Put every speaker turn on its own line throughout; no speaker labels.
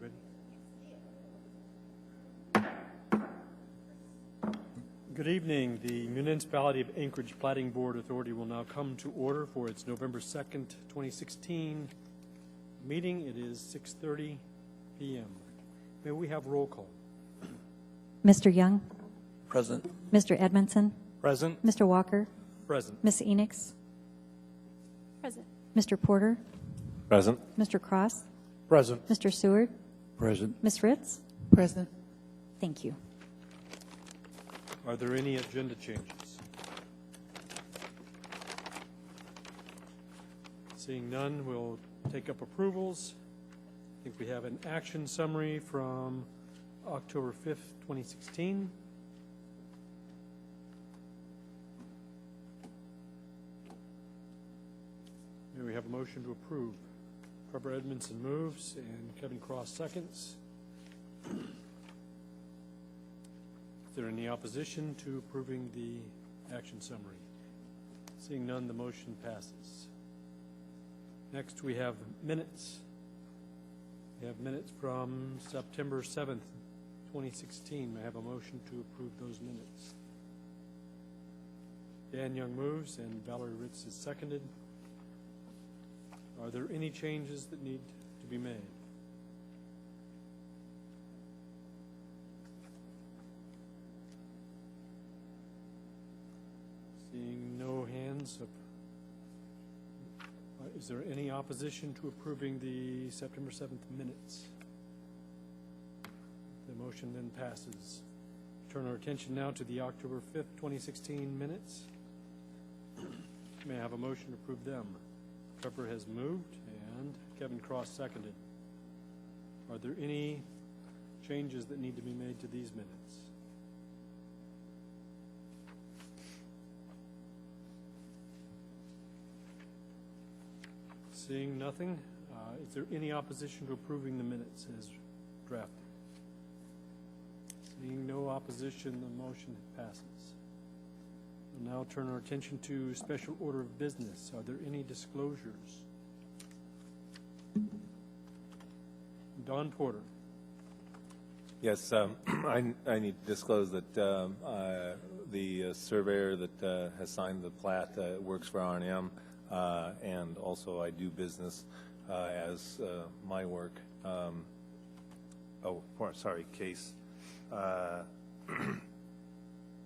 ready? Good evening. The Municipality of Anchorage Platting Board Authority will now come to order for its November 2nd, 2016 meeting. It is 6:30 p.m. May we have roll call?
Mr. Young?
Present.
Mr. Edmondson?
Present.
Mr. Walker?
Present.
Ms. Enix?
Present.
Mr. Porter?
Present.
Mr. Cross?
Present.
Mr. Seward?
Present.
Ms. Fritz?
Present.
Thank you.
Are there any agenda changes? Seeing none, we'll take up approvals. I think we have an action summary from October 5th, 2016. May we have a motion to approve? Trevor Edmondson moves and Kevin Cross seconds. Is there any opposition to approving the action summary? Seeing none, the motion passes. Next, we have minutes. We have minutes from September 7th, 2016. May I have a motion to approve those minutes? Dan Young moves and Valerie Ritz is seconded. Are there any changes that need to be made? Seeing no hands up. Is there any opposition to approving the September 7th minutes? The motion then passes. Turn our attention now to the October 5th, 2016 minutes. May I have a motion to approve them? Trevor has moved and Kevin Cross seconded. Are there any changes that need to be made to these minutes? Seeing nothing, is there any opposition to approving the minutes as drafted? Seeing no opposition, the motion passes. We'll now turn our attention to special order of business. Are there any disclosures? Don Porter.
Yes, I need to disclose that the surveyor that has signed the plat works for R&M, and also I do business as my work. Case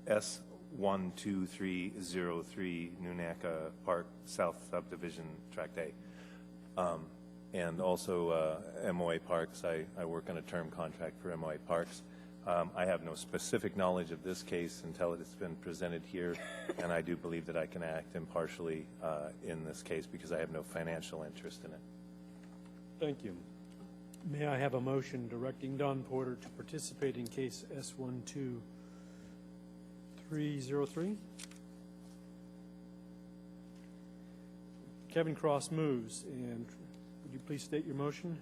S12303 Nunaka Park South Subdivision Tract A. And also MOA Parks. I work on a term contract for MOA Parks. I have no specific knowledge of this case until it's been presented here, and I do believe that I can act impartially in this case because I have no financial interest in it.
Thank you. May I have a motion directing Don Porter to participate in case S12303? Kevin Cross moves, and would you please state your motion?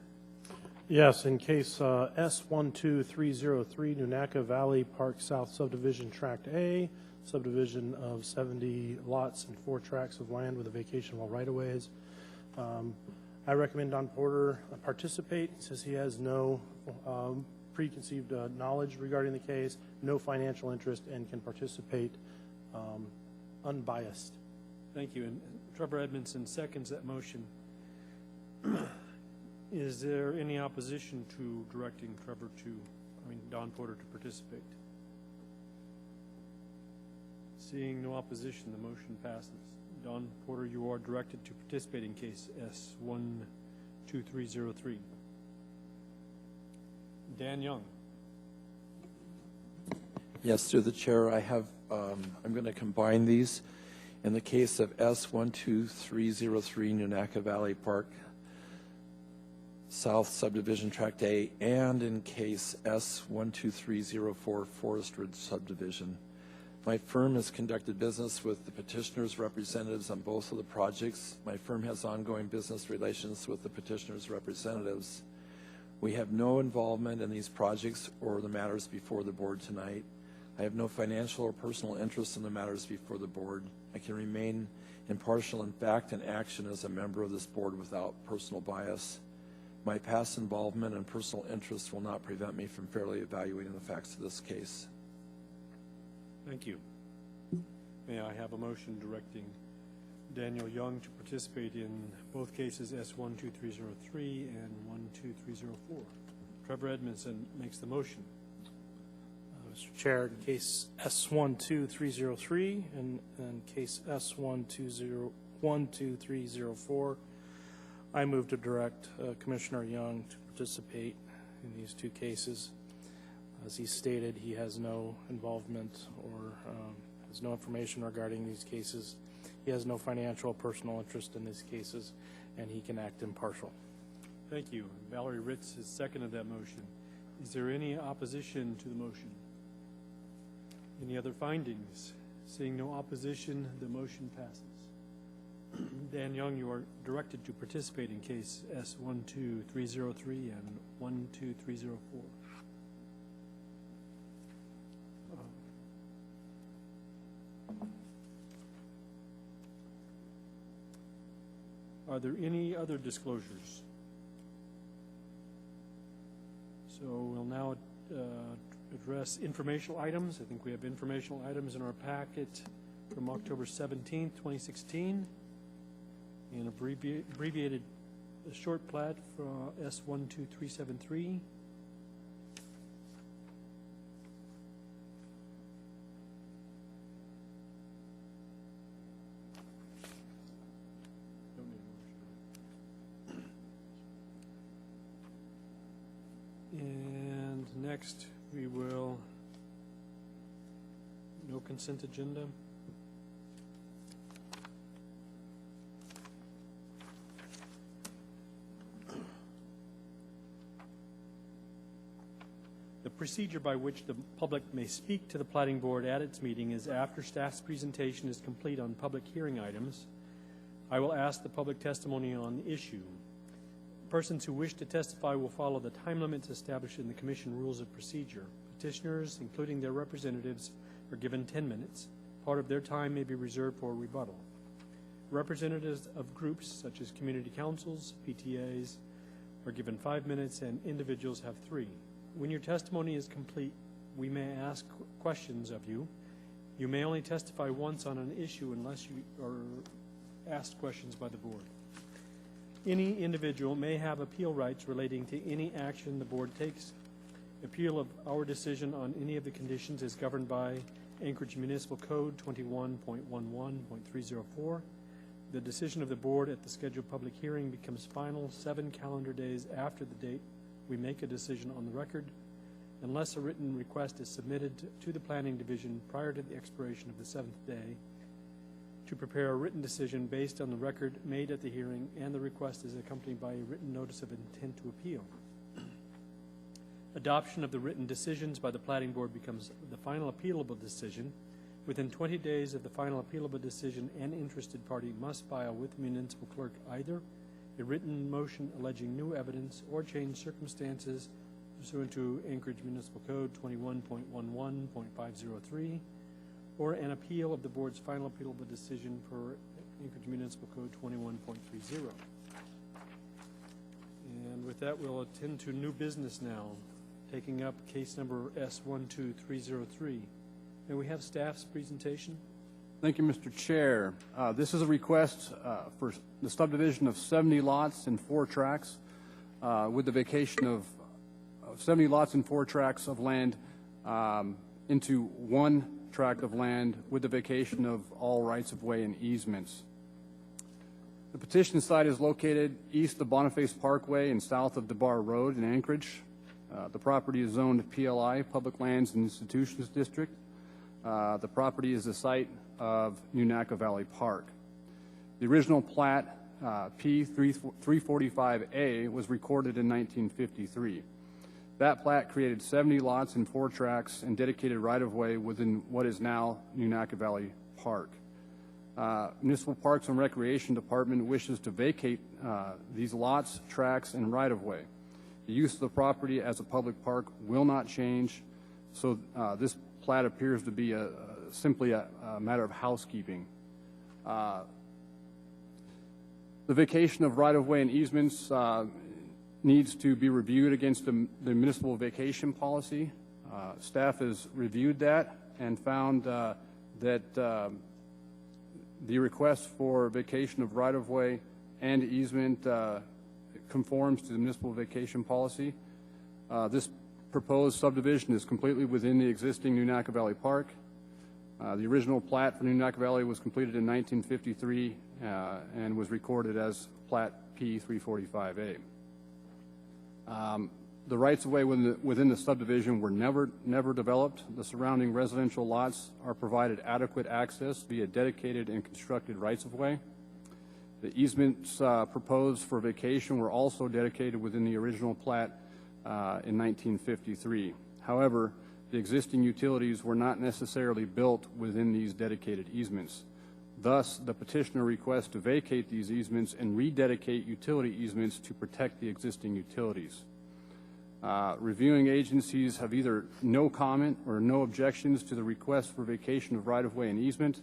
Yes, in case S12303 Nunaka Valley Park South Subdivision Tract A, subdivision of 70 lots and 4 tracts of land with a vacation-well right-of-ways. I recommend Don Porter participate since he has no preconceived knowledge regarding the case, no financial interest, and can participate unbiased.
Thank you. And Trevor Edmondson seconds that motion. Is there any opposition to directing Don Porter to participate? Seeing no opposition, the motion passes. Don Porter, you are directed to participate in case S12303. Dan Young.
Yes, through the chair, I have. I'm going to combine these. In the case of S12303 Nunaka Valley Park South Subdivision Tract A, and in case S12304 Forest Ridge Subdivision. My firm has conducted business with the petitioner's representatives on both of the projects. My firm has ongoing business relations with the petitioner's representatives. We have no involvement in these projects or the matters before the board tonight. I have no financial or personal interest in the matters before the board. I can remain impartial in fact and action as a member of this board without personal bias. My past involvement and personal interests will not prevent me from fairly evaluating the facts of this case.
Thank you. May I have a motion directing Daniel Young to participate in both cases S12303 and 12304? Trevor Edmondson makes the motion.
Mr. Chair, in case S12303 and case S12304, I move to direct Commissioner Young to participate in these two cases. As he stated, he has no involvement or has no information regarding these cases. He has no financial or personal interest in these cases, and he can act impartial.
Thank you. Valerie Ritz has seconded that motion. Is there any opposition to the motion? Any other findings? Seeing no opposition, the motion passes. Dan Young, you are directed to participate in case S12303 and 12304. Are there any other disclosures? So we'll now address informational items. I think we have informational items in our packet from October 17th, 2016. An abbreviated short plat for S12373. And next we will, no consent agenda. The procedure by which the public may speak to the Platting Board at its meeting is after staff's presentation is complete on public hearing items. I will ask the public testimony on the issue. Persons who wish to testify will follow the time limits established in the Commission Rules of Procedure. Petitioners, including their representatives, are given 10 minutes. Part of their time may be reserved for rebuttal. Representatives of groups such as community councils, PTAs, are given 5 minutes, and individuals have 3. When your testimony is complete, we may ask questions of you. You may only testify once on an issue unless you are asked questions by the board. Any individual may have appeal rights relating to any action the board takes. Appeal of our decision on any of the conditions is governed by Anchorage Municipal Code 21.11.304. The decision of the board at the scheduled public hearing becomes final 7 calendar days after the date we make a decision on the record, unless a written request is submitted to the Planning Division prior to the expiration of the 7th day to prepare a written decision based on the record made at the hearing, and the request is accompanied by a written notice of intent to appeal. Adoption of the written decisions by the Platting Board becomes the final appealable decision. Within 20 days of the final appealable decision, an interested party must file with the municipal clerk either a written motion alleging new evidence or changed circumstances pursuant to Anchorage Municipal Code 21.11.503, or an appeal of the board's final appealable decision per Anchorage Municipal Code 21.30. And with that, we'll attend to new business now, taking up case number S12303. May we have staff's presentation?
Thank you, Mr. Chair. This is a request for the subdivision of 70 lots and 4 tracts with the vacation of 70 lots and 4 tracts of land into 1 tract of land with the vacation of all rights-of-way and easements. The petition site is located east of Boniface Parkway and south of DeBar Road in Anchorage. The property is zoned PLI, Public Lands and Institutions District. The property is the site of Nunaca Valley Park. The original plat, P345A, was recorded in 1953. That plat created 70 lots and 4 tracts and dedicated right-of-way within what is now Nunaca Valley Park. Municipal Parks and Recreation Department wishes to vacate these lots, tracts, and right-of-way. The use of the property as a public park will not change, so this plat appears to be simply a matter of housekeeping. The vacation of right-of-way and easements needs to be reviewed against the municipal vacation policy. Staff has reviewed that and found that the request for vacation of right-of-way and easement conforms to the municipal vacation policy. This proposed subdivision is completely within the existing Nunaka Valley Park. The original plat for Nunaka Valley was completed in 1953 and was recorded as Plat P345A. The rights-of-way within the subdivision were never developed. The surrounding residential lots are provided adequate access via dedicated and constructed rights-of-way. The easements proposed for vacation were also dedicated within the original plat in 1953. However, the existing utilities were not necessarily built within these dedicated easements. Thus, the petitioner requests to vacate these easements and rededicate utility easements to protect the existing utilities. Reviewing agencies have either no comment or no objections to the request for vacation of right-of-way and easement.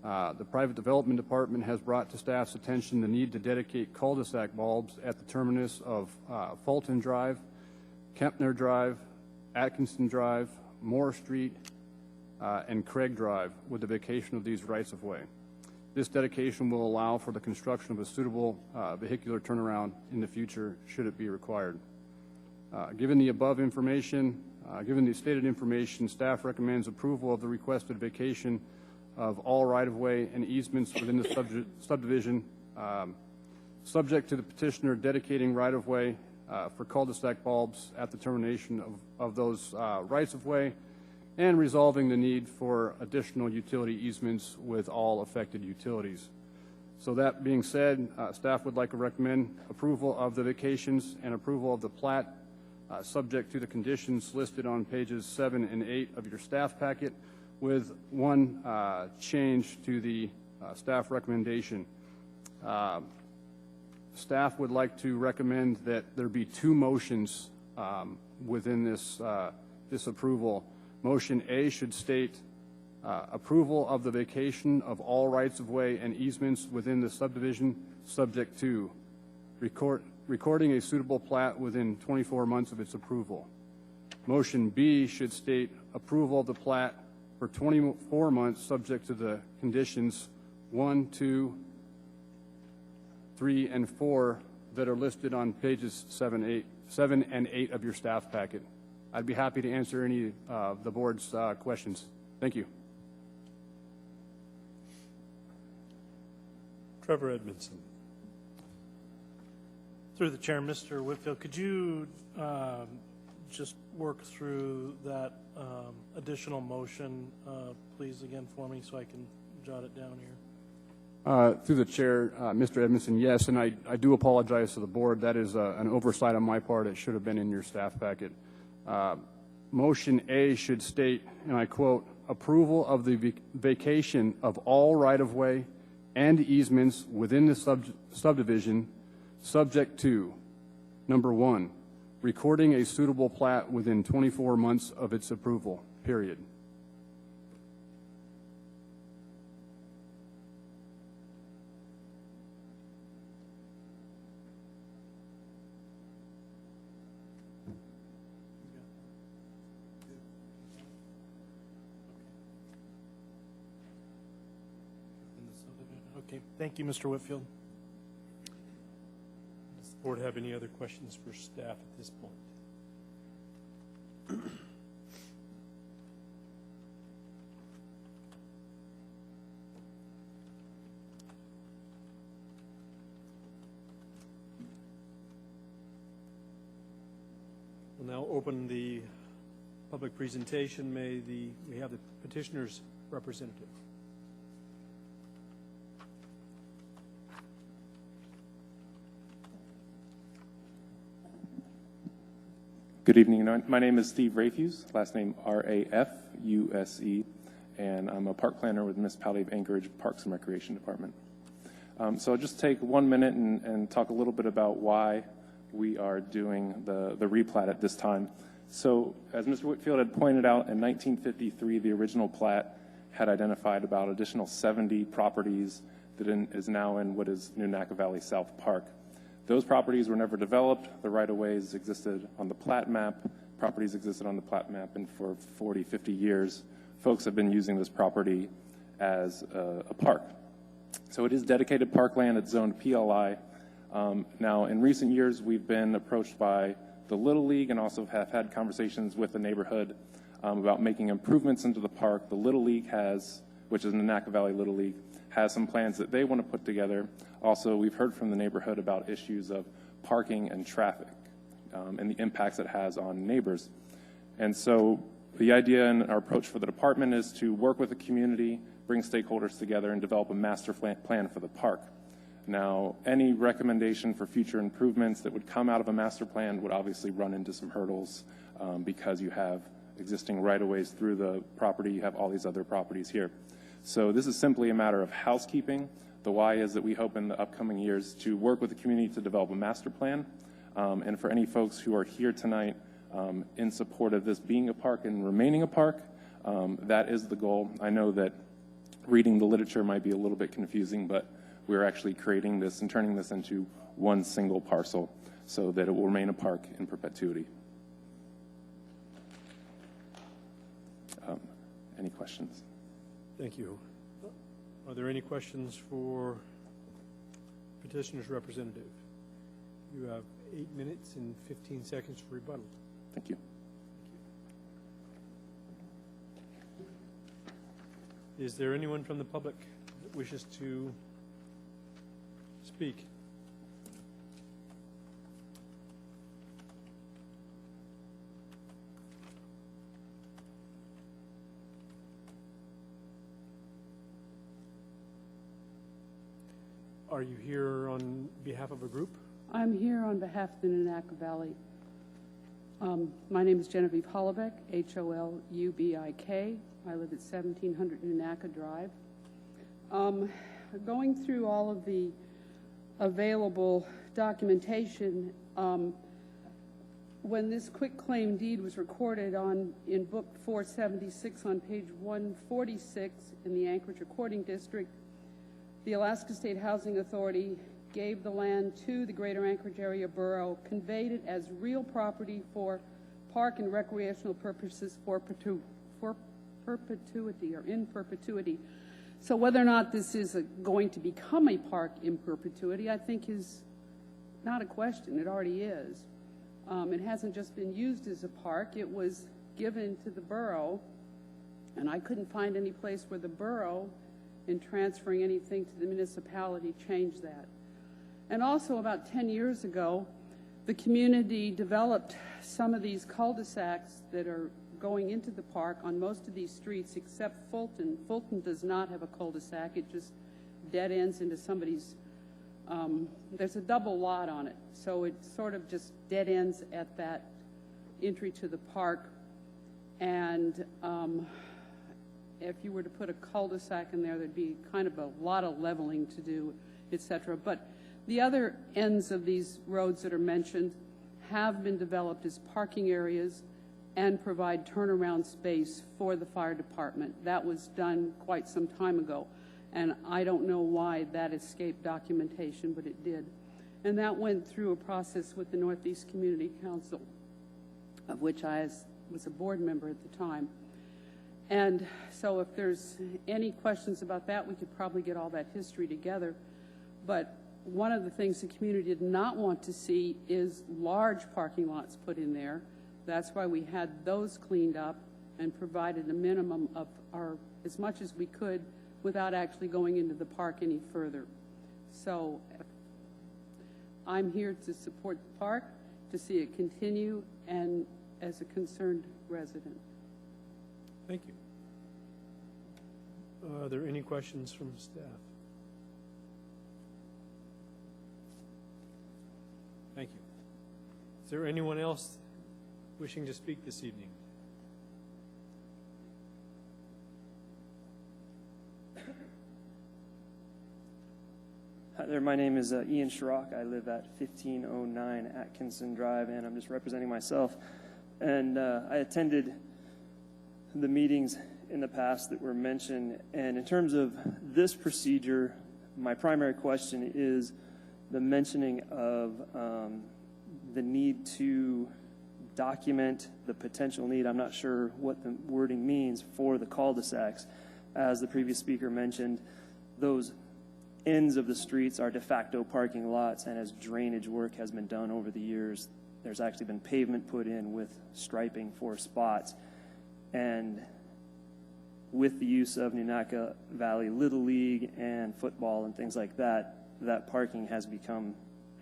The Private Development Department has brought to staff's attention the need to dedicate cul-de-sac bulbs at the terminus of Fulton Drive, Kempner Drive, Atkinson Drive, Moore Street, and Craig Drive with the vacation of these rights-of-way. This dedication will allow for the construction of a suitable vehicular turnaround in the future should it be required. Given the above information, given the stated information, staff recommends approval of the requested vacation of all right-of-way and easements within the subdivision, subject to the petitioner dedicating right-of-way for cul-de-sac bulbs at the termination of those rights-of-way and resolving the need for additional utility easements with all affected utilities. So that being said, staff would like to recommend approval of the vacations and approval of the plat subject to the conditions listed on pages 7 and 8 of your staff packet with one change to the staff recommendation. Staff would like to recommend that there be two motions within this approval. Motion A should state approval of the vacation of all rights-of-way and easements within the subdivision subject to recording a suitable plat within 24 months of its approval. Motion B should state approval of the plat for 24 months subject to the conditions 1, 2, 3, and 4 that are listed on pages 7 and 8 of your staff packet. I'd be happy to answer any of the board's questions. Thank you.
Trevor Edmondson.
Through the chair, Mr. Whitfield, could you just work through that additional motion, please, again for me so I can jot it down here?
Through the chair, Mr. Edmondson, yes, and I do apologize to the board. That is an oversight on my part. It should have been in your staff packet. Motion A should state, and I quote, approval of the vacation of all right-of-way and easements within the subdivision subject to, number 1, recording a suitable plat within 24 months of its approval, period.
Okay, thank you, Mr. Whitfield.
Does the board have any other questions for staff at this point? We'll now open the public presentation. We have the petitioner's representative.
Good evening. My name is Steve Rafuse, last name R-A-F-U-S-E, and I'm a park planner with the Municipality of Anchorage Parks and Recreation Department. So I'll just take 1 minute and talk a little bit about why we are doing the replat at this time. So as Mr. Whitfield had pointed out, in 1953, the original plat had identified about additional 70 properties that is now in what is Nunaka Valley South Park. Those properties were never developed. The right-of-ways existed on the plat map. Properties existed on the plat map, and for 40, 50 years, folks have been using this property as a park. So it is dedicated parkland. It's zoned PLI. Now, in recent years, we've been approached by the Little League and also have had conversations with the neighborhood about making improvements into the park. The Little League has, which is the Nanaca Valley Little League, has some plans that they want to put together. Also, we've heard from the neighborhood about issues of parking and traffic and the impacts it has on neighbors. And so the idea and our approach for the department is to work with the community, bring stakeholders together, and develop a master plan for the park. Now, any recommendation for future improvements that would come out of a master plan would obviously run into some hurdles because you have existing right-of-ways through the property, you have all these other properties here. So this is simply a matter of housekeeping. The why is that we hope in the upcoming years to work with the community to develop a master plan. And for any folks who are here tonight in support of this being a park and remaining a park, that is the goal. I know that reading the literature might be a little bit confusing, but we're actually creating this and turning this into one single parcel so that it will remain a park in perpetuity. Any questions?
Thank you. Are there any questions for petitioner's representative? You have 8 minutes and 15 seconds for rebuttal.
Thank you.
Is there anyone from the public that wishes to speak? Are you here on behalf of a group?
I'm here on behalf of the Nanaca Valley. My name is Genevieve Holubek, Holubik. I live at 1700 Nanaca Drive. Going through all of the available documentation, when this quitclaim deed was recorded in Book 476 on page 146 in the Anchorage Recording District, the Alaska State Housing Authority gave the land to the Greater Anchorage Area Borough, conveyed it as real property for park and recreational purposes for perpetuity or in perpetuity. So whether or not this is going to become a park in perpetuity, I think is not a question. It already is. It hasn't just been used as a park. It was given to the borough, and I couldn't find any place where the borough, in transferring anything to the municipality, changed that. And also about 10 years ago, the community developed some of these cul-de-sacs that are going into the park on most of these streets except Fulton. Fulton does not have a cul-de-sac. It just dead ends into somebody's, there's a double lot on it. So it sort of just dead ends at that entry to the park. And if you were to put a cul-de-sac in there, there'd be kind of a lot of leveling to do, etc. But the other ends of these roads that are mentioned have been developed as parking areas and provide turnaround space for the fire department. That was done quite some time ago, and I don't know why that escaped documentation, but it did. And that went through a process with the Northeast Community Council, of which I was a board member at the time. And so if there's any questions about that, we could probably get all that history together. But one of the things the community did not want to see is large parking lots put in there. That's why we had those cleaned up and provided a minimum of as much as we could without actually going into the park any further. So I'm here to support the park, to see it continue, and as a concerned resident.
Thank you. Are there any questions from staff? Thank you. Is there anyone else wishing to speak this evening?
Hi there, my name is Ian Schrock. I live at 1509 Atkinson Drive, and I'm just representing myself. And I attended the meetings in the past that were mentioned, and in terms of this procedure, my primary question is the mentioning of the need to document the potential need. I'm not sure what the wording means for the cul-de-sacs. As the previous speaker mentioned, those ends of the streets are de facto parking lots, and as drainage work has been done over the years, there's actually been pavement put in with striping for spots. And with the use of Nunaka Valley Little League and football and things like that, that parking has become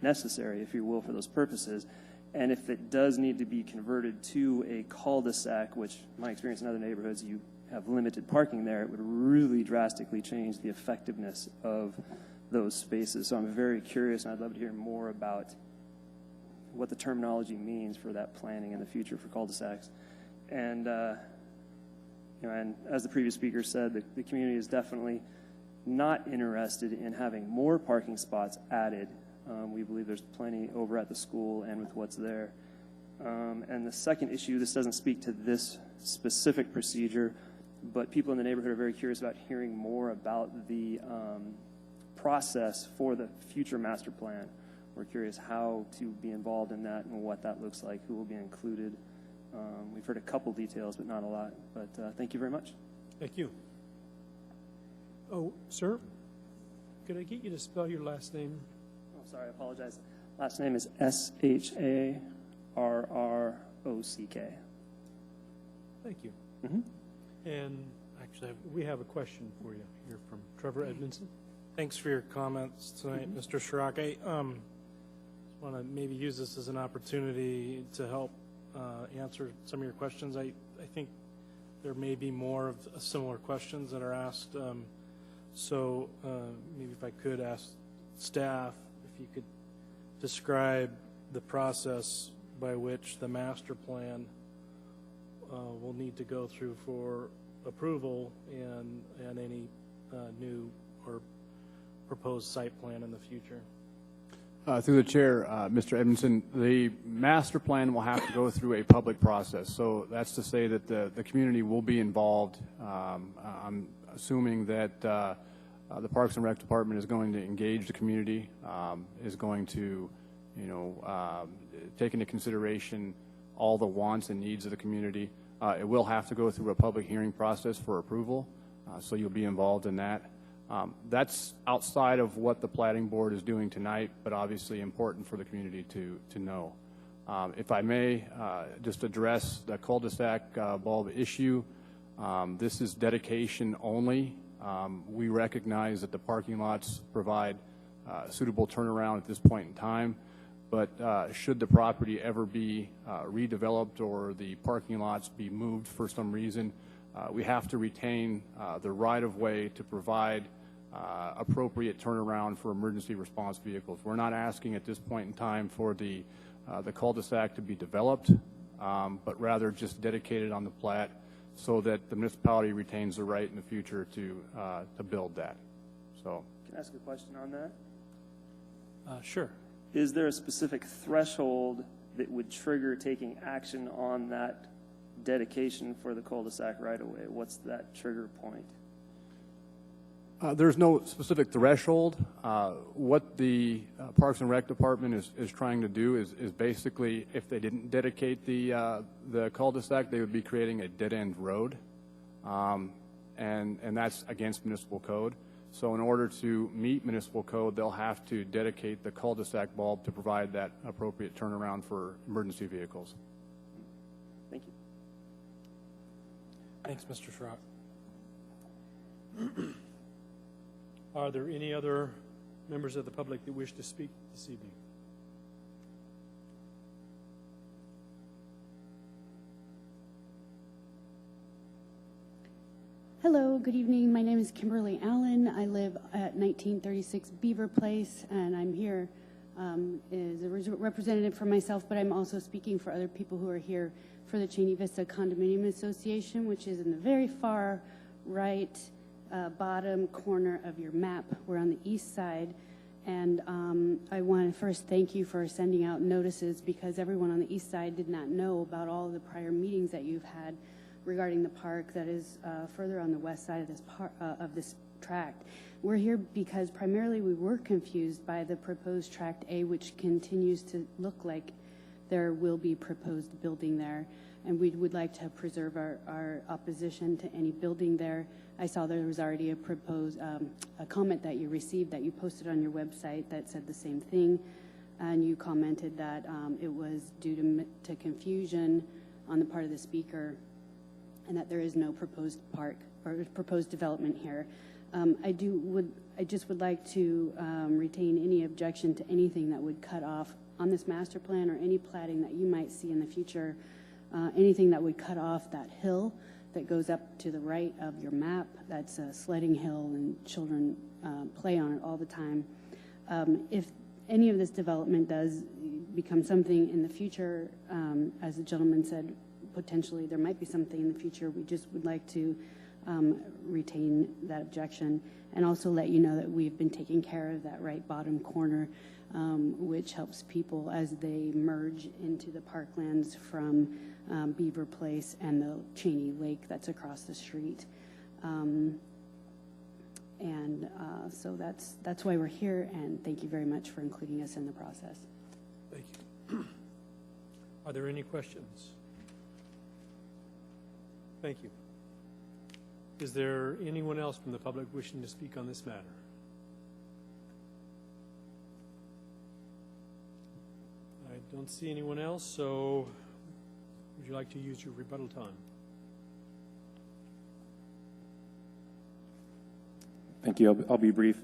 necessary, if you will, for those purposes. And if it does need to be converted to a cul-de-sac, which my experience in other neighborhoods, you have limited parking there, it would really drastically change the effectiveness of those spaces. So I'm very curious, and I'd love to hear more about what the terminology means for that planning in the future for cul-de-sacs. And, and as the previous speaker said, the community is definitely not interested in having more parking spots added. We believe there's plenty over at the school and with what's there. And the second issue, this doesn't speak to this specific procedure, but people in the neighborhood are very curious about hearing more about the process for the future master plan. We're curious how to be involved in that and what that looks like, who will be included. We've heard a couple details, but not a lot. But thank you very much.
Thank you. Oh, sir, could I get you to spell your last name?
Oh, sorry, I apologize. Last name is S-H-A-R-R-O-C-K.
Thank you.
Mm-hmm.
And actually, we have a question for you here from Trevor Edmondson.
Thanks for your comments tonight, Mr. Schrock. I want to maybe use this as an opportunity to help answer some of your questions. I think there may be more of similar questions that are asked. So maybe if I could ask staff if you could describe the process by which the master plan will need to go through for approval and any new or proposed site plan in the future.
Through the chair, Mr. Edmondson, the master plan will have to go through a public process. So that's to say that the community will be involved. I'm assuming that the Parks and Rec Department is going to engage the community, is going to, take into consideration all the wants and needs of the community. It will have to go through a public hearing process for approval, so you'll be involved in that. That's outside of what the Platting Board is doing tonight, but obviously important for the community to know. If I may just address the cul-de-sac bulb issue, this is dedication only. We recognize that the parking lots provide suitable turnaround at this point in time, but should the property ever be redeveloped or the parking lots be moved for some reason, we have to retain the right-of-way to provide appropriate turnaround for emergency response vehicles. We're not asking at this point in time for the cul-de-sac to be developed, but rather just dedicated on the plat so that the municipality retains the right in the future to build that. So,
Can I ask a question on that?
Sure.
Is there a specific threshold that would trigger taking action on that dedication for the cul-de-sac right away? What's that trigger point?
there's no specific threshold. What the Parks and Rec Department is trying to do is basically, if they didn't dedicate the cul-de-sac, they would be creating a dead-end road, and that's against municipal code. So in order to meet municipal code, they'll have to dedicate the cul-de-sac bulb to provide that appropriate turnaround for emergency vehicles.
Thank you.
Thanks, Mr. Schrock.
Are there any other members of the public that wish to speak this evening?
Hello, good evening. My name is Kimberly Allen. I live at 1936 Beaver Place, and I'm here as a representative for myself, but I'm also speaking for other people who are here for the Cheney Vista Condominium Association, which is in the very far right bottom corner of your map. We're on the east side, and I want to first thank you for sending out notices, because everyone on the east side did not know about all of the prior meetings that you've had regarding the park that is further on the west side of this tract. We're here because primarily we were confused by the proposed Tract A, which continues to look like there will be proposed building there, and we would like to preserve our opposition to any building there. I saw there was already a proposed, a comment that you received that you posted on your website that said the same thing, and you commented that it was due to confusion on the part of the speaker, and that there is no proposed park or proposed development here. I just would like to retain any objection to anything that would cut off on this master plan or any platting that you might see in the future, anything that would cut off that hill that goes up to the right of your map. That's a sledding hill, and children play on it all the time. If any of this development does become something in the future, as the gentleman said, potentially there might be something in the future, we just would like to retain that objection, and also let you know that we've been taking care of that right bottom corner, which helps people as they merge into the parklands from Beaver Place and the Cheney Lake that's across the street. So that's why we're here, and thank you very much for including us in the process.
Thank you. Are there any questions? Thank you. Is there anyone else from the public wishing to speak on this matter? I don't see anyone else, so would you like to use your rebuttal time?
Thank you. I'll be brief.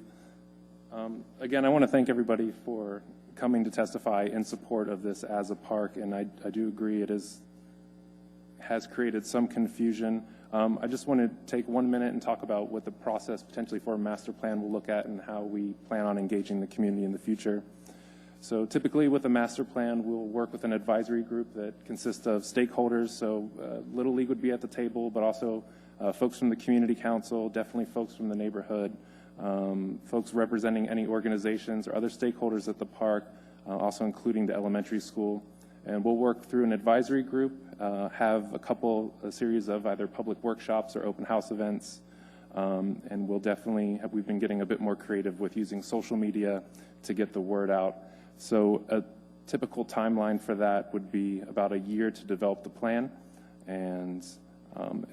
Again, I want to thank everybody for coming to testify in support of this as a park, and I do agree it has created some confusion. I just want to take 1 minute and talk about what the process potentially for a master plan will look at and how we plan on engaging the community in the future. So typically with a master plan, we'll work with an advisory group that consists of stakeholders. So Little League would be at the table, but also folks from the community council, definitely folks from the neighborhood, folks representing any organizations or other stakeholders at the park, also including the elementary school. And we'll work through an advisory group, have a series of either public workshops or open house events. And we've been getting a bit more creative with using social media to get the word out. So a typical timeline for that would be about a year to develop the plan. And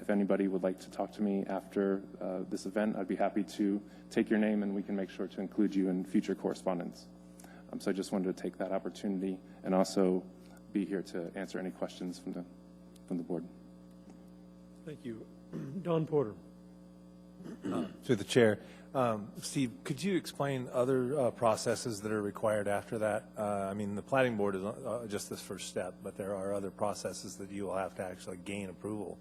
if anybody would like to talk to me after this event, I'd be happy to take your name and we can make sure to include you in future correspondence. So I just wanted to take that opportunity and also be here to answer any questions from the board.
Thank you. Don Porter.
Through the chair. Steve, could you explain other processes that are required after that? I mean, the Platting Board is just this first step, but there are other processes that you will have to actually gain approval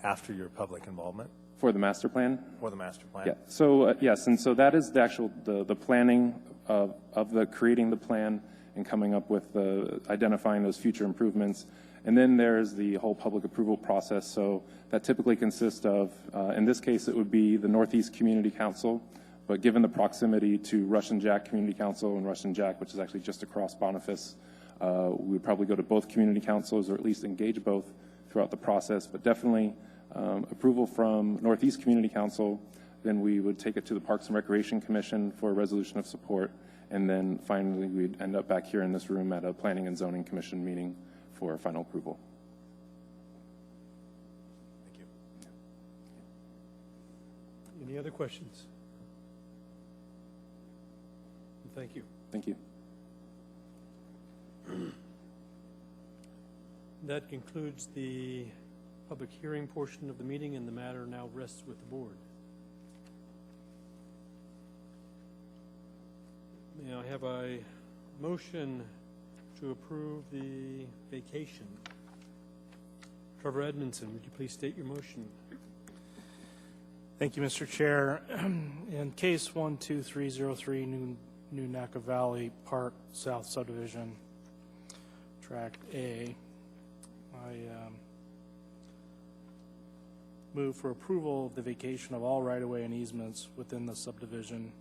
after your public involvement.
For the master plan?
For the master plan.
Yeah. So yes, and so that is the actual the planning of creating the plan and coming up with identifying those future improvements. And then there's the whole public approval process. So that typically consists of, in this case, it would be the Northeast Community Council, but given the proximity to Rush and Jack Community Council and Rush and Jack, which is actually just across Boniface, we would probably go to both community councils or at least engage both throughout the process, but definitely approval from Northeast Community Council. Then we would take it to the Parks and Recreation Commission for a resolution of support. And then finally, we'd end up back here in this room at a Planning and Zoning Commission meeting for final approval.
Thank you. Any other questions? Thank you.
Thank you.
That concludes the public hearing portion of the meeting, and the matter now rests with the board. May I have a motion to approve the vacation? Trevor Edmondson, would you please state your motion?
Thank you, Mr. Chair. In case 12303, New Naka Valley Park South Subdivision, Tract A, I move for approval of the vacation of all right-of-way and easements within the subdivision,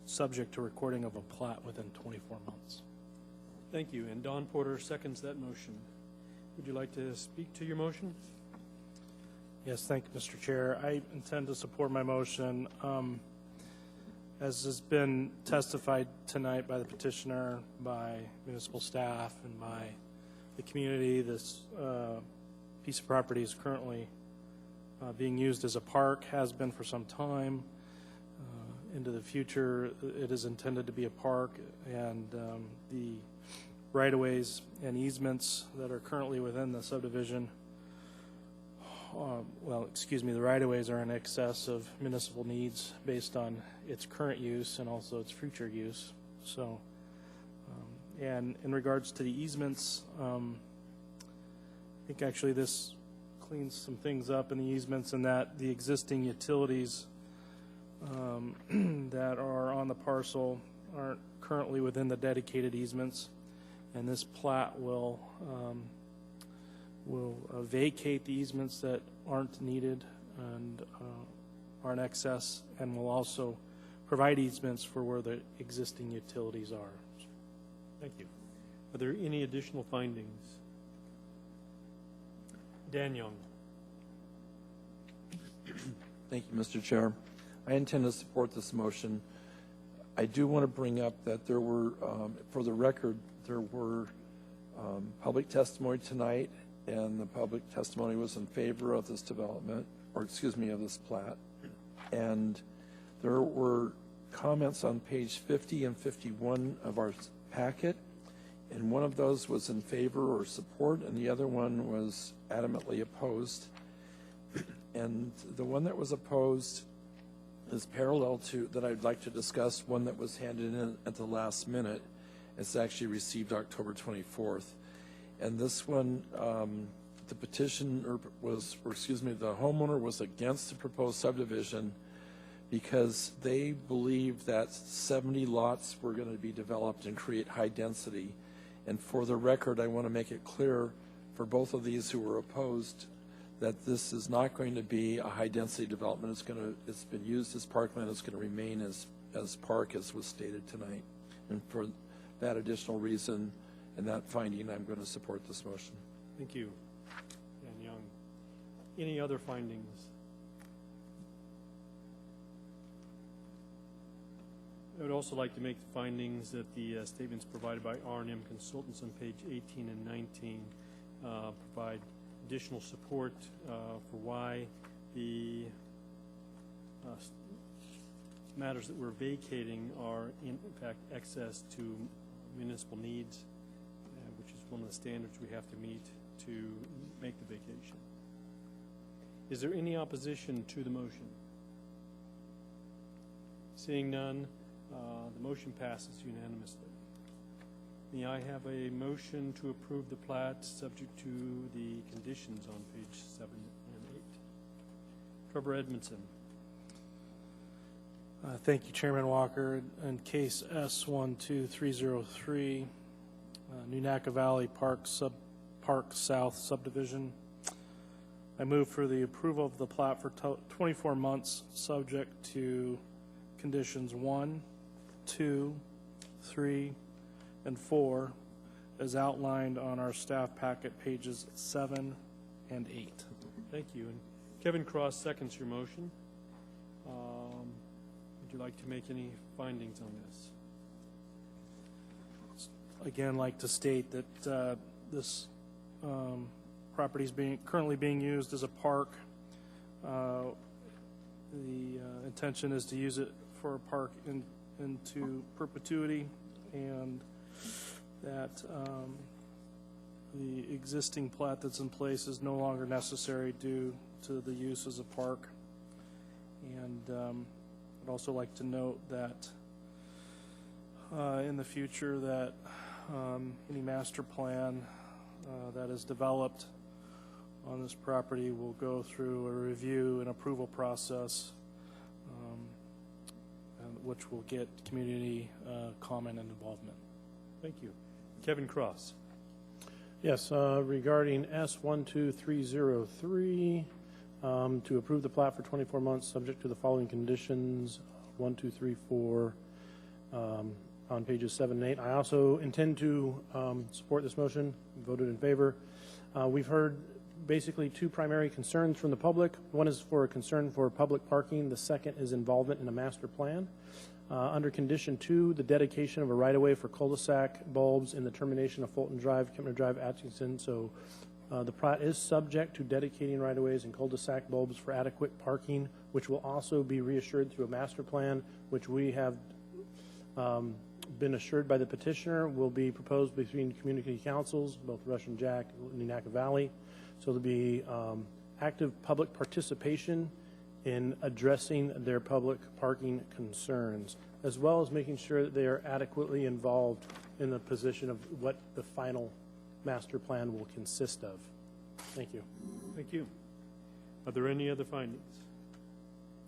subject to recording of a plat within 24 months.
Thank you. And Don Porter seconds that motion. Would you like to speak to your motion?
Yes, thank you, Mr. Chair. I intend to support my motion. As has been testified tonight by the petitioner, by municipal staff, and by the community, this piece of property is currently being used as a park, has been for some time. Into the future, it is intended to be a park, and the right-of-ways and easements that are currently within the subdivision, the right-of-ways are in excess of municipal needs based on its current use and also its future use. So, and in regards to the easements, I think actually this cleans some things up in the easements, in that the existing utilities that are on the parcel aren't currently within the dedicated easements, and this plat will vacate the easements that aren't needed and are in excess, and will also provide easements for where the existing utilities are.
Thank you. Are there any additional findings? Dan Young.
Thank you, Mr. Chair. I intend to support this motion. I do want to bring up that there were, for the record, there were public testimony tonight, and the public testimony was in favor of this development, or excuse me, of this plat. And there were comments on page 50 and 51 of our packet, and one of those was in favor or support, and the other one was adamantly opposed. And the one that was opposed is parallel to, that I'd like to discuss, one that was handed in at the last minute. It's actually received October 24th. And this one, the petitioner was, or excuse me, the homeowner was against the proposed subdivision because they believed that 70 lots were going to be developed and create high density. And for the record, I want to make it clear for both of these who were opposed that this is not going to be a high density development. It's been used as parkland. It's going to remain as park, as was stated tonight. And for that additional reason and that finding, I'm going to support this motion.
Thank you, Dan Young. Any other findings? I would also like to make the findings that the statements provided by R&M Consultants on page 18 and 19 provide additional support for why the matters that we're vacating are in fact excess to municipal needs, which is one of the standards we have to meet to make the vacation. Is there any opposition to the motion? Seeing none, the motion passes unanimously. May I have a motion to approve the plat subject to the conditions on page 7 and 8? Trevor Edmondson.
Thank you, Chairman Walker. In case S12303, Nunaka Valley Park South subdivision, I move for the approval of the plat for 24 months, subject to conditions 1, 2, 3, and 4, as outlined on our staff packet, pages 7 and 8.
Thank you. And Kevin Cross seconds your motion. Would you like to make any findings on this?
Again, like to state that this property is currently being used as a park. The intention is to use it for a park into perpetuity, and that the existing plat that's in place is no longer necessary due to the use as a park. And I'd also like to note that in the future that any master plan that is developed on this property will go through a review and approval process, which will get community comment and involvement.
Thank you. Kevin Cross.
Yes, regarding S12303, to approve the plat for 24 months, subject to the following conditions, 1, 2, 3, 4, on pages 7 and 8. I also intend to support this motion, voted in favor. We've heard basically two primary concerns from the public. One is for a concern for public parking. The second is involvement in a master plan. Under condition 2, the dedication of a right-of-way for cul-de-sac bulbs in the termination of Fulton Drive, Kempner Drive, Atchison. So the plat is subject to dedicating right-of-ways and cul-de-sac bulbs for adequate parking, which will also be reassured through a master plan, which we have been assured by the petitioner will be proposed between community councils, both Russian Jack and Neenaka Valley. So there'll be active public participation in addressing their public parking concerns, as well as making sure that they are adequately involved in the position of what the final master plan will consist of. Thank you.
Thank you. Are there any other findings?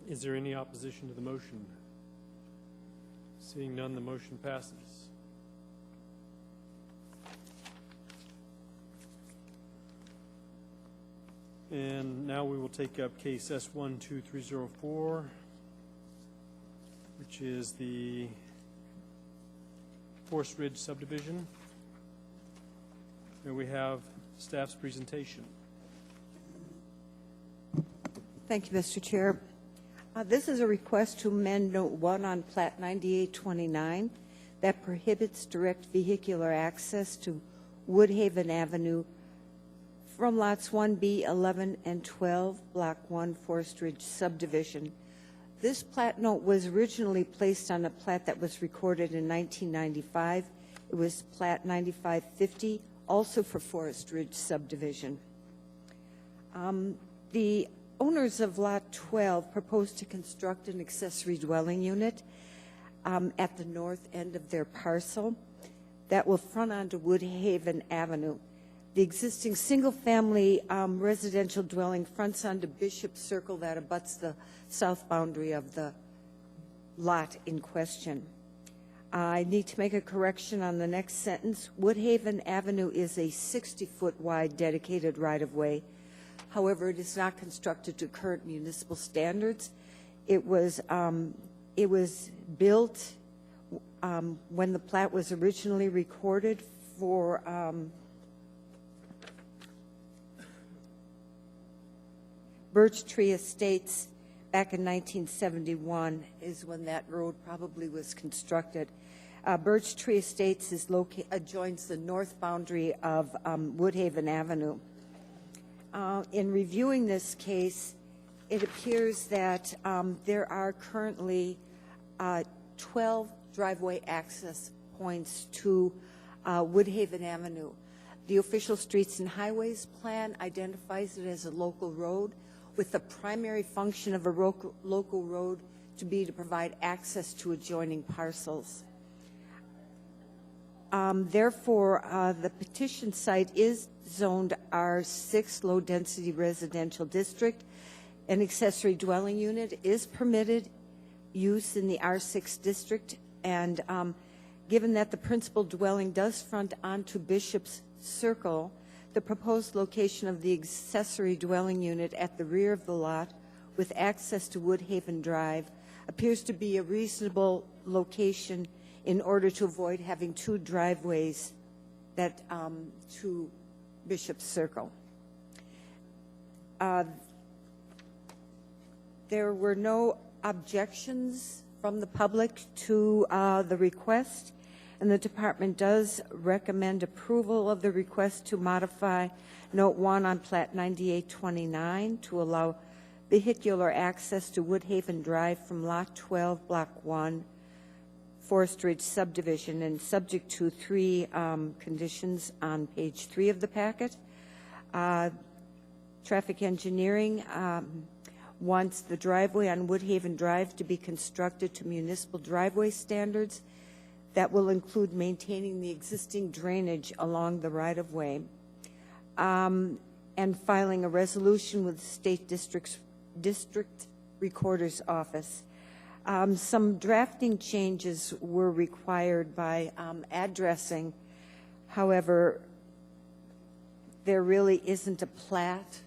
Is there any opposition to the motion? Seeing none, the motion passes. And now we will take up case S12304, which is the Forest Ridge subdivision. Here we have staff's presentation.
Thank you, Mr. Chair. This is a request to amend Note 1 on Plat 9829 that prohibits direct vehicular access to Woodhaven Avenue from lots 1B, 11, and 12, Block 1, Forest Ridge subdivision. This plat note was originally placed on a plat that was recorded in 1995. It was Plat 9550, also for Forest Ridge subdivision. The owners of Lot 12 proposed to construct an accessory dwelling unit at the north end of their parcel that will front onto Woodhaven Avenue. The existing single-family residential dwelling fronts onto Bishop Circle that abuts the south boundary of the lot in question. I need to make a correction on the next sentence. Woodhaven Avenue is a 60-foot wide dedicated right-of-way. However, it is not constructed to current municipal standards. It was built when the plat was originally recorded for Birch Tree Estates back in 1971 is when that road probably was constructed. Birch Tree Estates is adjoins the north boundary of Woodhaven Avenue. In reviewing this case, it appears that there are currently 12 driveway access points to Woodhaven Avenue. The official streets and highways plan identifies it as a local road with the primary function of a local road to be to provide access to adjoining parcels. Therefore, the petition site is zoned R6 low-density residential district. An accessory dwelling unit is permitted use in the R6 district, and given that the principal dwelling does front onto Bishop's Circle, the proposed location of the accessory dwelling unit at the rear of the lot with access to Woodhaven Drive appears to be a reasonable location in order to avoid having two driveways that to Bishop's Circle. There were no objections from the public to the request, and the department does recommend approval of the request to modify Note 1 on Plat 9829 to allow vehicular access to Woodhaven Drive from Lot 12, Block 1, Forest Ridge subdivision, and subject to 3 conditions on page 3 of the packet. Traffic engineering wants the driveway on Woodhaven Drive to be constructed to municipal driveway standards that will include maintaining the existing drainage along the right-of-way, and filing a resolution with the State District Recorder's Office. Some drafting changes were required by addressing. However, there really isn't a plat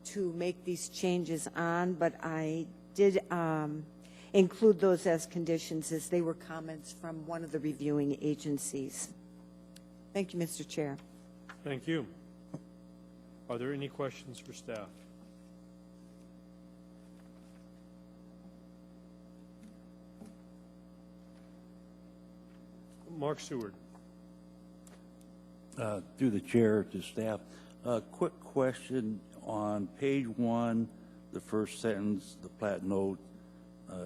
to make these changes on, but I did include those as conditions as they were comments from one of the reviewing agencies. Thank you, Mr. Chair.
Thank you. Are there any questions for staff? Mark Seward.
Through the chair to staff, quick question on page 1, the first sentence, the plat note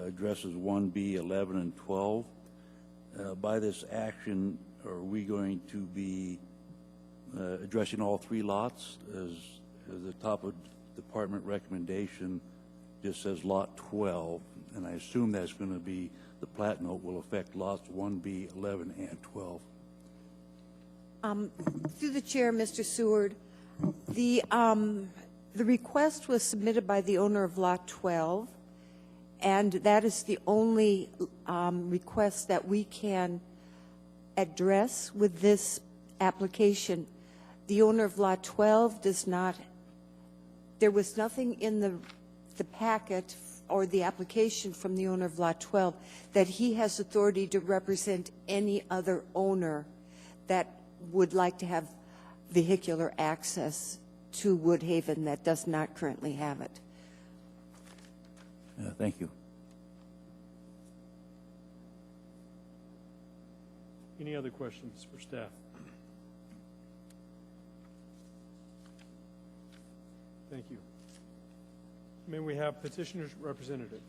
addresses 1B, 11, and 12. By this action, are we going to be addressing all 3 lots? As the top of department recommendation just says lot 12, and I assume that's going to be, the plat note will affect lots 1B, 11, and 12.
Through the chair, Mr. Seward, the request was submitted by the owner of Lot 12, and that is the only request that we can address with this application. The owner of Lot 12 does not, there was nothing in the packet or the application from the owner of Lot 12 that he has authority to represent any other owner that would like to have vehicular access to Woodhaven that does not currently have it.
Thank you.
Any other questions for staff? Thank you. May we have petitioner's representative?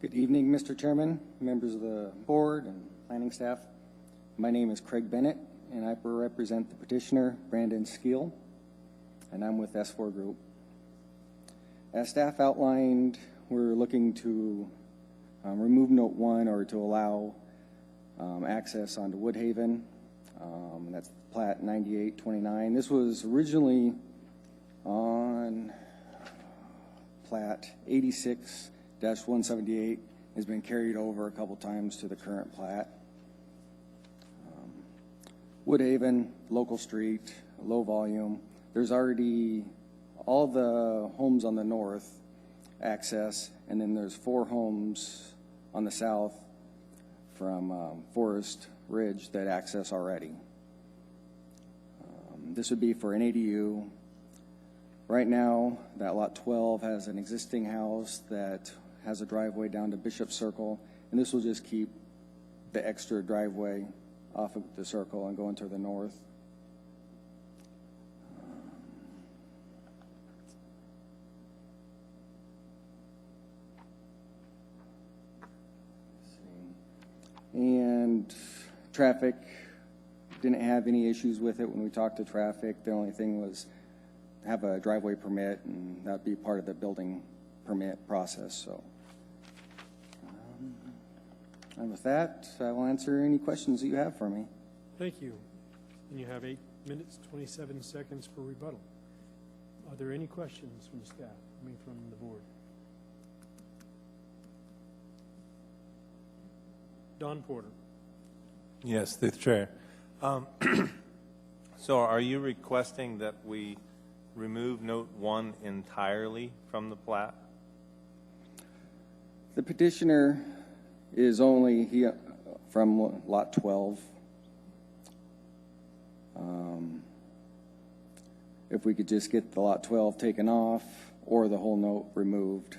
Good evening, Mr. Chairman, members of the board and planning staff. My name is Craig Bennett, and I represent the petitioner, Brandon Skeel, and I'm with S4 Group. As staff outlined, we're looking to remove Note 1 or to allow access onto Woodhaven. That's Plat 9829. This was originally on Plat 86-178, has been carried over a couple times to the current plat. Woodhaven, local street, low volume. There's already all the homes on the north access, and then there's 4 homes on the south from Forest Ridge that access already. This would be for an ADU. Right now, that lot 12 has an existing house that has a driveway down to Bishop Circle, and this will just keep the extra driveway off of the circle and going to the north. And traffic, didn't have any issues with it when we talked to traffic. The only thing was have a driveway permit, and that'd be part of the building permit process. So, and with that, I will answer any questions that you have for me.
Thank you. And you have 8 minutes, 27 seconds for rebuttal. Are there any questions from staff, from the board? Don Porter.
Yes, through the chair. So are you requesting that we remove Note 1 entirely from the plat?
The petitioner is only from lot 12. If we could just get the lot 12 taken off or the whole note removed.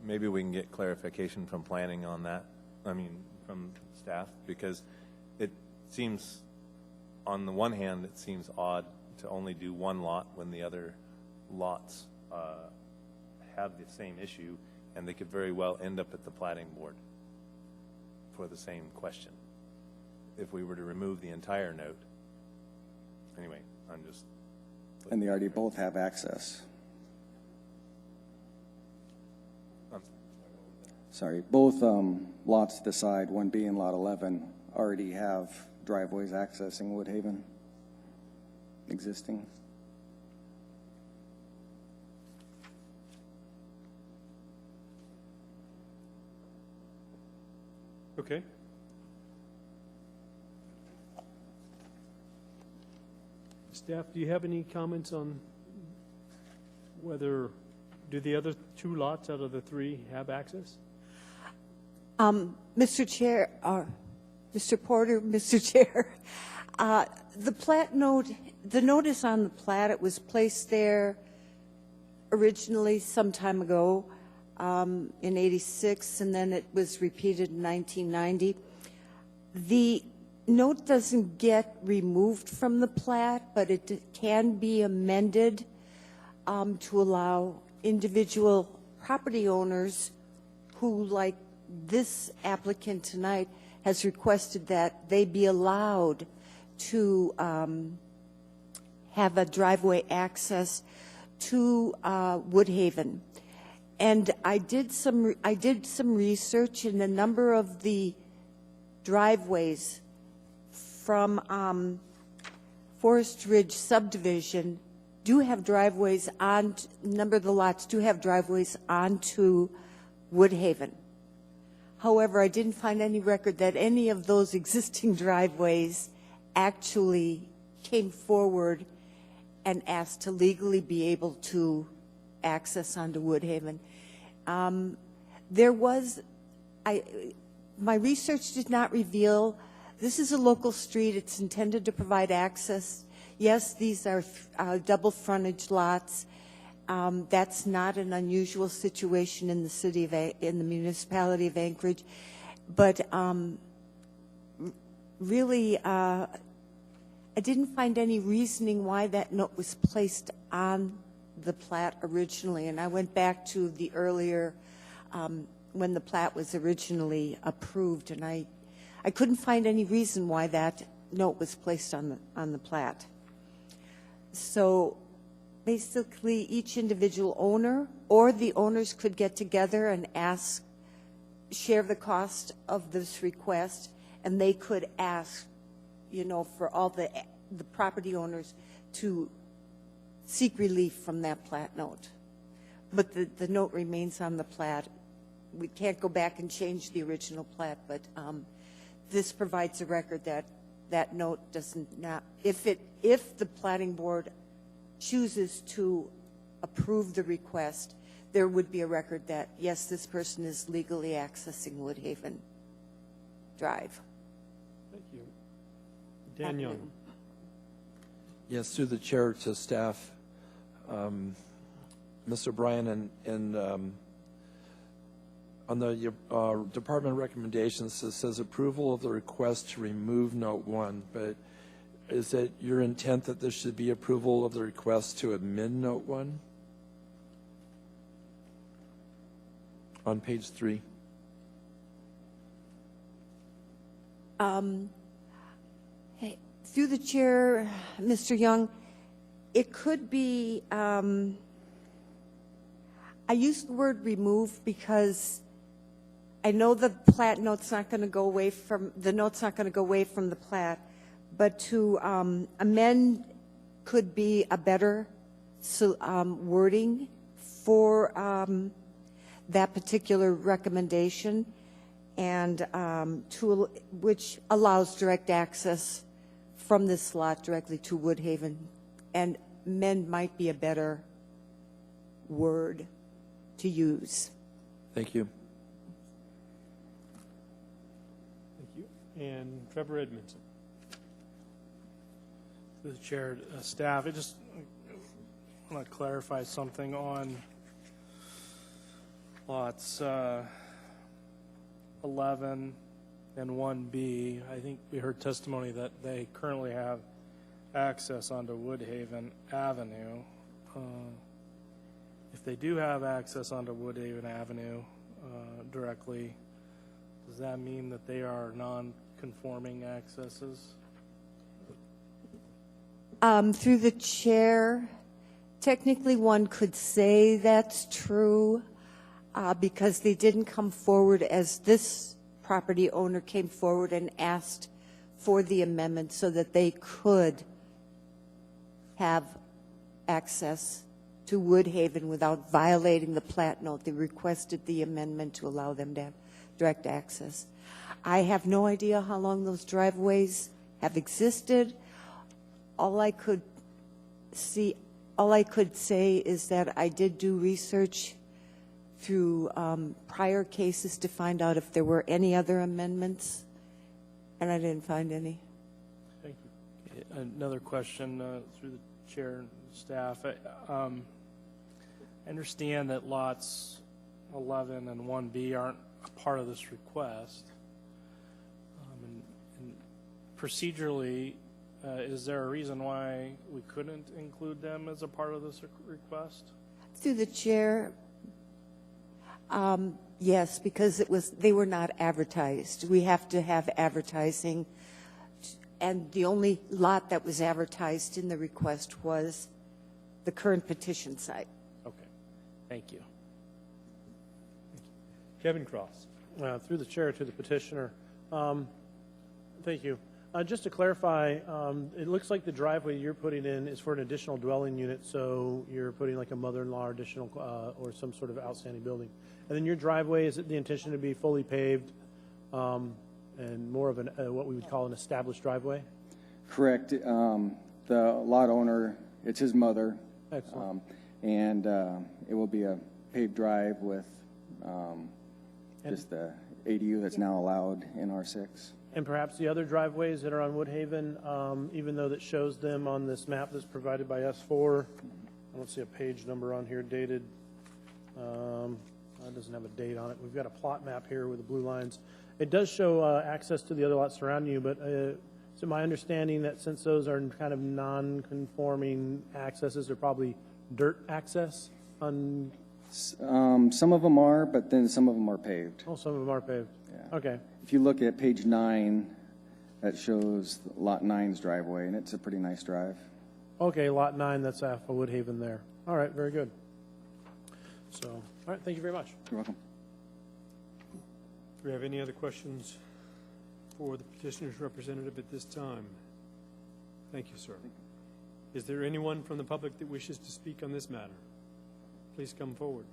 Maybe we can get clarification from planning on that, from staff, because it seems, on the one hand, it seems odd to only do one lot when the other lots have the same issue, and they could very well end up at the Platting Board for the same question if we were to remove the entire note. Anyway, I'm just...
And they already both have access. Sorry, both lots to the side, 1B and Lot 11, already have driveways accessing Woodhaven, existing.
Okay. Staff, do you have any comments on whether Do the other 2 lots out of the 3 have access?
Mr. Chair, Mr. Porter, Mr. Chair, the plat note, the notice on the plat, it was placed there originally some time ago in '86, and then it was repeated in 1990. The note doesn't get removed from the plat, but it can be amended to allow individual property owners who, like this applicant tonight, has requested that they be allowed to have a driveway access to Woodhaven. And I did some research, and a number of the driveways from Forest Ridge subdivision do have driveways on, a number of the lots do have driveways onto Woodhaven. However, I didn't find any record that any of those existing driveways actually came forward and asked to legally be able to access onto Woodhaven. My research did not reveal, this is a local street, it's intended to provide access. Yes, these are double frontage lots. That's not an unusual situation in the city of, in the municipality of Anchorage, but really, I didn't find any reasoning why that note was placed on the plat originally, and I went back to the earlier, when the plat was originally approved, and I couldn't find any reason why that note was placed on the plat. So basically, each individual owner or the owners could get together and share the cost of this request, and they could ask, for all the property owners to seek relief from that plat note. But the note remains on the plat. We can't go back and change the original plat, but this provides a record that that note doesn't not, if the Platting Board chooses to approve the request, there would be a record that, yes, this person is legally accessing Woodhaven Drive.
Thank you. Dan Young.
Yes, through the chair to staff, Mr. Bryan, and on the department recommendations, it says approval of the request to remove note 1, but is it your intent that there should be approval of the request to amend note 1? On page 3.
Hey, through the chair, Mr. Young, it could be, I use the word remove because I know the plat note's not going to go away from, the note's not going to go away from the plat, but to amend could be a better wording for that particular recommendation, and which allows direct access from this lot directly to Woodhaven, and amend might be a better word to use.
Thank you.
Thank you. And Trevor Edmondson.
Through the chair, staff, I just want to clarify something on lots 11 and 1B. I think we heard testimony that they currently have access onto Woodhaven Avenue. If they do have access onto Woodhaven Avenue directly, does that mean that they are non-conforming accesses?
Through the chair, technically one could say that's true because they didn't come forward as this property owner came forward and asked for the amendment so that they could have access to Woodhaven without violating the plat note. They requested the amendment to allow them to have direct access. I have no idea how long those driveways have existed. All I could see, All I could say is that I did do research through prior cases to find out if there were any other amendments, and I didn't find any.
Thank you. Another question through the chair and staff. I understand that lots 11 and 1B aren't a part of this request. And procedurally, is there a reason why we couldn't include them as a part of this request?
Through the chair, yes, because they were not advertised. We have to have advertising, and the only lot that was advertised in the request was the current petition site.
Okay, thank you.
Kevin Cross.
Through the chair to the petitioner. Thank you. Just to clarify, it looks like the driveway you're putting in is for an additional dwelling unit, so you're putting like a mother-in-law additional or some sort of outstanding building. And then your driveway, is it the intention to be fully paved and more of what we would call an established driveway?
Correct. The lot owner, it's his mother.
Excellent.
And it will be a paved drive with just the ADU that's now allowed in R6.
And perhaps the other driveways that are on Woodhaven, even though that shows them on this map that's provided by S4, I don't see a page number on here dated. It doesn't have a date on it. We've got a plot map here with the blue lines. It does show access to the other lots surrounding you, but so my understanding that since those are kind of non-conforming accesses, they're probably dirt access on.
Some of them are, but then some of them are paved.
Oh, some of them are paved.
Yeah.
Okay.
If you look at page 9, that shows lot 9's driveway, and it's a pretty nice drive.
Okay, lot 9, that's off of Woodhaven there. All right, very good. So, all right, thank you very much.
You're welcome.
Do we have any other questions for the petitioner's representative at this time? Thank you, sir. Is there anyone from the public that wishes to speak on this matter? Please come forward.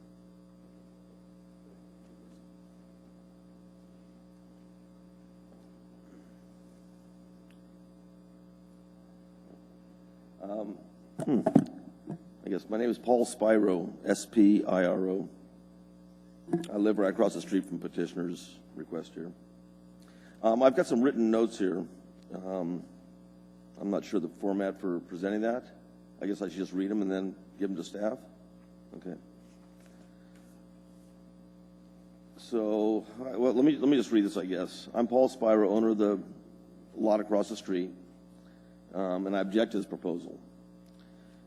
I guess my name is Paul Spiro, S-P-I-R-O. I live right across the street from petitioner's request here. I've got some written notes here. I'm not sure the format for presenting that. I guess I should just read them and then give them to staff. Okay. So, well, let me just read this, I guess. I'm Paul Spiro, owner of the lot across the street, and I object to this proposal.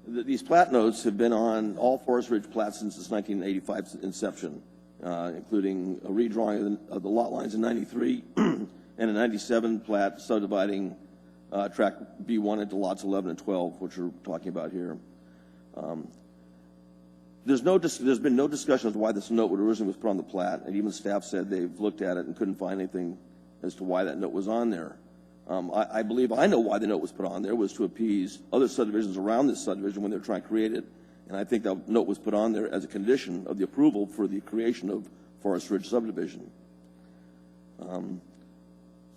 These plat notes have been on all Forest Ridge plats since its 1985 inception, including a redrawing of the lot lines in 93 and a 97 plat subdividing tract B1 into lots 11 and 12, which we're talking about here. There's been no discussion as to why this note originally was put on the plat, and even staff said they've looked at it and couldn't find anything as to why that note was on there. I believe I know why the note was put on there, was to appease other subdivisions around this subdivision when they're trying to create it, and I think that note was put on there as a condition of the approval for the creation of Forest Ridge subdivision.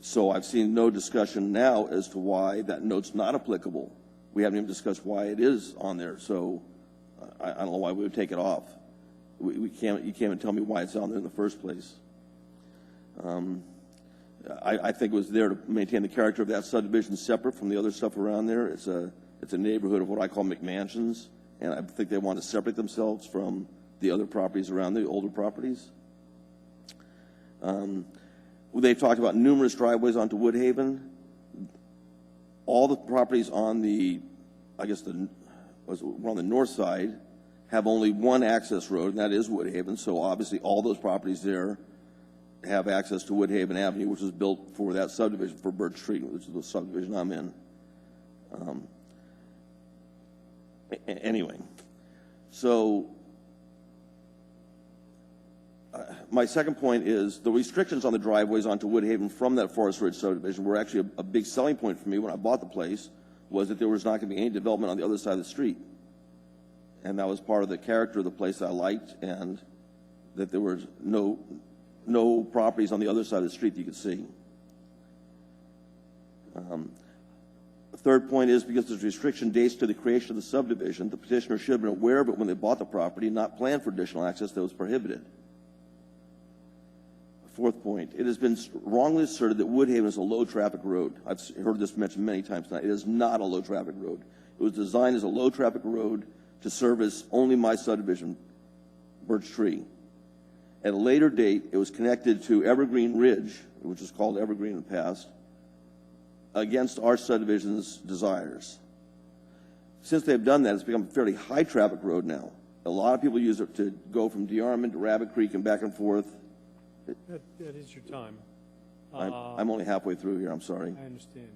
So I've seen no discussion now as to why that note's not applicable. We haven't even discussed why it is on there, so I don't know why we would take it off. You can't even tell me why it's on there in the first place. I think it was there to maintain the character of that subdivision separate from the other stuff around there. It's a neighborhood of what I call McMansions, and I think they want to separate themselves from the other properties around the older properties. They've talked about numerous driveways onto Woodhaven. All the properties on the, we're on the north side, have only one access road, and that is Woodhaven. So obviously all those properties there have access to Woodhaven Avenue, which was built for that subdivision, for Birch Tree, which is the subdivision I'm in. Anyway, so my second point is the restrictions on the driveways onto Woodhaven from that Forest Ridge subdivision were actually a big selling point for me when I bought the place, was that there was not going to be any development on the other side of the street. And that was part of the character of the place I liked, and that there was no properties on the other side of the street that you could see. The third point is because this restriction dates to the creation of the subdivision, the petitioner should have been aware of it when they bought the property and not planned for additional access that was prohibited. Fourth point, it has been wrongly asserted that Woodhaven is a low-traffic road. I've heard this mentioned many times tonight. It is not a low-traffic road. It was designed as a low-traffic road to service only my subdivision, Birch Tree. At a later date, it was connected to Evergreen Ridge, which was called Evergreen in the past, against our subdivision's desires. Since they've done that, it's become a fairly high-traffic road now. A lot of people use it to go from DeArmond to Rabbit Creek and back and forth.
That is your time.
I'm only halfway through here. I'm sorry.
I understand.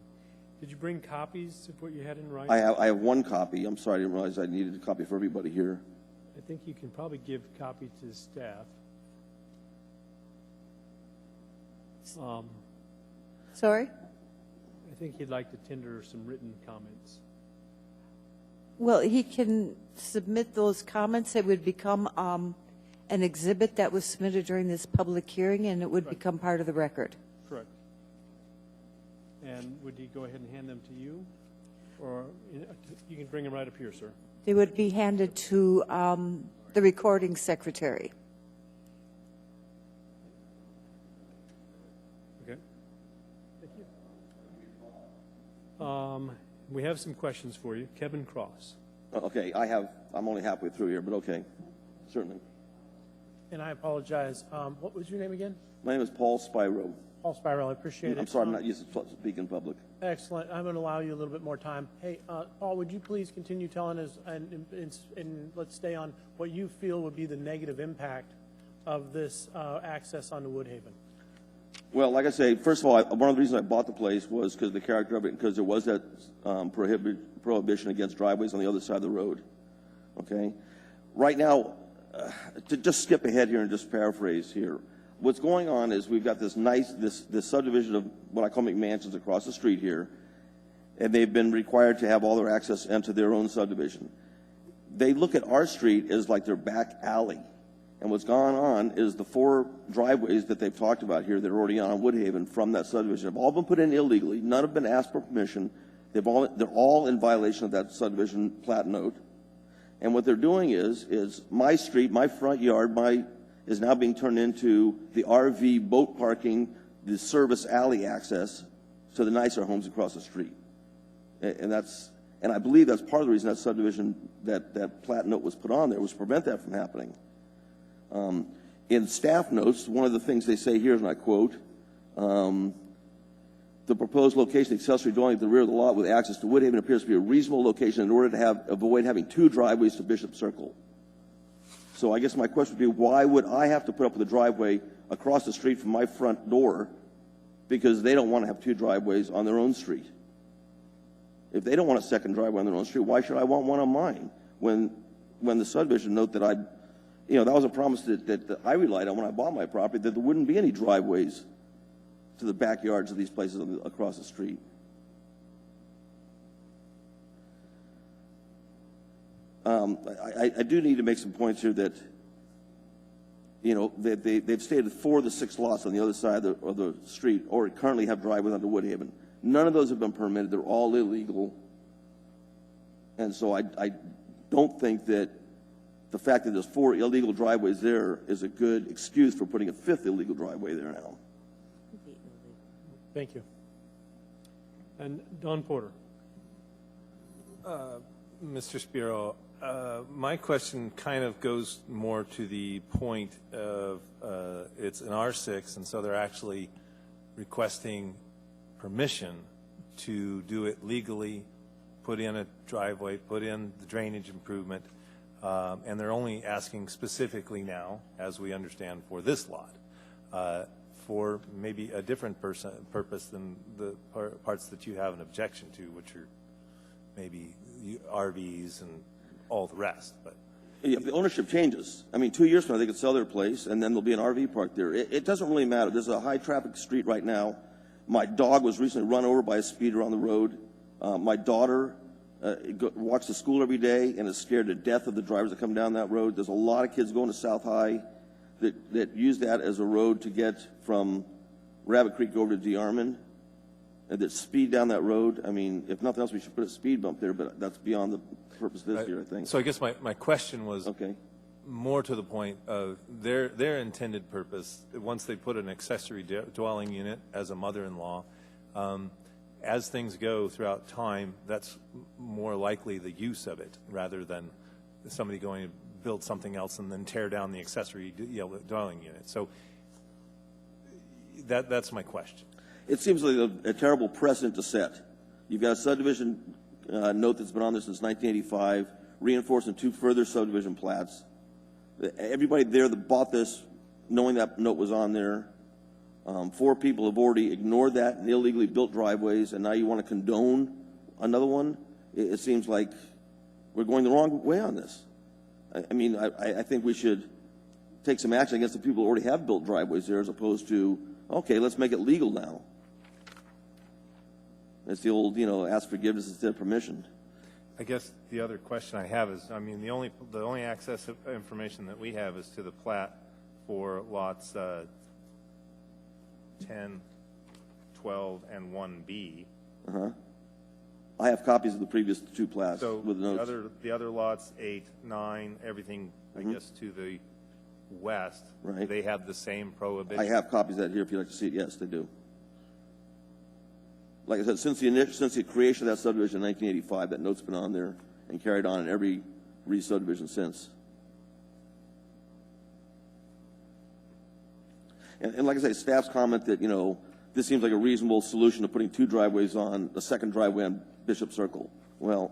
Did you bring copies of what you had in writing?
I have one copy. I'm sorry, I didn't realize I needed a copy for everybody here.
I think you can probably give a copy to the staff.
Sorry?
I think he'd like to tender some written comments.
Well, he can submit those comments. It would become an exhibit that was submitted during this public hearing, and it would become part of the record.
Correct. And would he go ahead and hand them to you? Or you can bring them right up here, sir.
They would be handed to the recording secretary.
Okay. Thank you. We have some questions for you. Kevin Cross.
Okay, I'm only halfway through here, but okay, certainly.
And I apologize. What was your name again?
My name is Paul Spiro.
Paul Spiral. I appreciate it.
I'm sorry, I'm not used to speak in public.
Excellent. I'm going to allow you a little bit more time. Hey, Paul, would you please continue telling us, and let's stay on what you feel would be the negative impact of this access onto Woodhaven?
Well, like I say, first of all, one of the reasons I bought the place was because of the character of it, because there was that prohibition against driveways on the other side of the road. Okay? Right now, to just skip ahead here and just paraphrase here, what's going on is we've got this this subdivision of what I call McMansions across the street here, and they've been required to have all their access into their own subdivision. They look at our street as like their back alley. And what's gone on is the 4 driveways that they've talked about here that are already on Woodhaven from that subdivision have all been put in illegally. None have been asked for permission. They're all in violation of that subdivision plat note. And what they're doing is my street, my front yard, is now being turned into the RV boat parking, the service alley access to the nicer homes across the street. And I believe that's part of the reason that subdivision, that plat note was put on there, was to prevent that from happening. In staff notes, one of the things they say here, and I quote, the proposed location, accessory dwelling at the rear of the lot with access to Woodhaven appears to be a reasonable location in order to avoid having 2 driveways to Bishop Circle. So I guess my question would be, why would I have to put up with a driveway across the street from my front door because they don't want to have 2 driveways on their own street? If they don't want a second driveway on their own street, why should I want one on mine? When the subdivision note that that was a promise that I relied on when I bought my property, that there wouldn't be any driveways to the backyards of these places across the street. I do need to make some points here that, they've stated 4 of the 6 lots on the other side of the street or currently have driveways onto Woodhaven. None of those have been permitted. They're all illegal. And so I don't think that the fact that there's 4 illegal driveways there is a good excuse for putting a 5th illegal driveway there now.
Thank you.
And Don Porter.
Mr. Spiro, my question kind of goes more to the point of it's an R6, and so they're actually requesting permission to do it legally, put in a driveway, put in the drainage improvement, and they're only asking specifically now, as we understand, for this lot, for maybe a different purpose than the parts that you have an objection to, which are maybe RVs and all the rest. But
yeah, if the ownership changes, 2 years from now they could sell their place and then there'll be an RV park there. It doesn't really matter. There's a high traffic street right now. My dog was recently run over by a speeder on the road. My daughter walks to school every day and is scared to death of the drivers that come down that road. There's a lot of kids going to South High that use that as a road to get from Rabbit Creek over to DeArmond. That speed down that road, I mean, if nothing else, we should put a speed bump there, but that's beyond the purpose of this here, I think.
So I guess my question was
Okay.
more to the point of their intended purpose, once they put an accessory dwelling unit as a mother-in-law, as things go throughout time, that's more likely the use of it rather than somebody going to build something else and then tear down the accessory dwelling unit. So that's my question.
It seems like a terrible precedent to set. You've got a subdivision note that's been on there since 1985, reinforcing 2 further subdivision plats. Everybody there that bought this, knowing that note was on there, 4 people have already ignored that and illegally built driveways, and now you want to condone another one? It seems like we're going the wrong way on this. I mean, I think we should take some action against the people who already have built driveways there, as opposed to, okay, let's make it legal now. It's the old, ask forgiveness instead of permission.
I guess the other question I have is, I mean, the only access information that we have is to the plat for lots 10, 12, and 1B.
I have copies of the previous 2 plats
So
with notes.
the other lots, 8, 9, everything, I guess, to the west,
Right.
they have the same prohibition.
I have copies of that here if you'd like to see it. Yes, they do. Like I said, since the creation of that subdivision in 1985, that note's been on there and carried on in every re-subdivision since. And like I say, staff's comment that, this seems like a reasonable solution to putting 2 driveways on the second driveway on Bishop Circle. Well,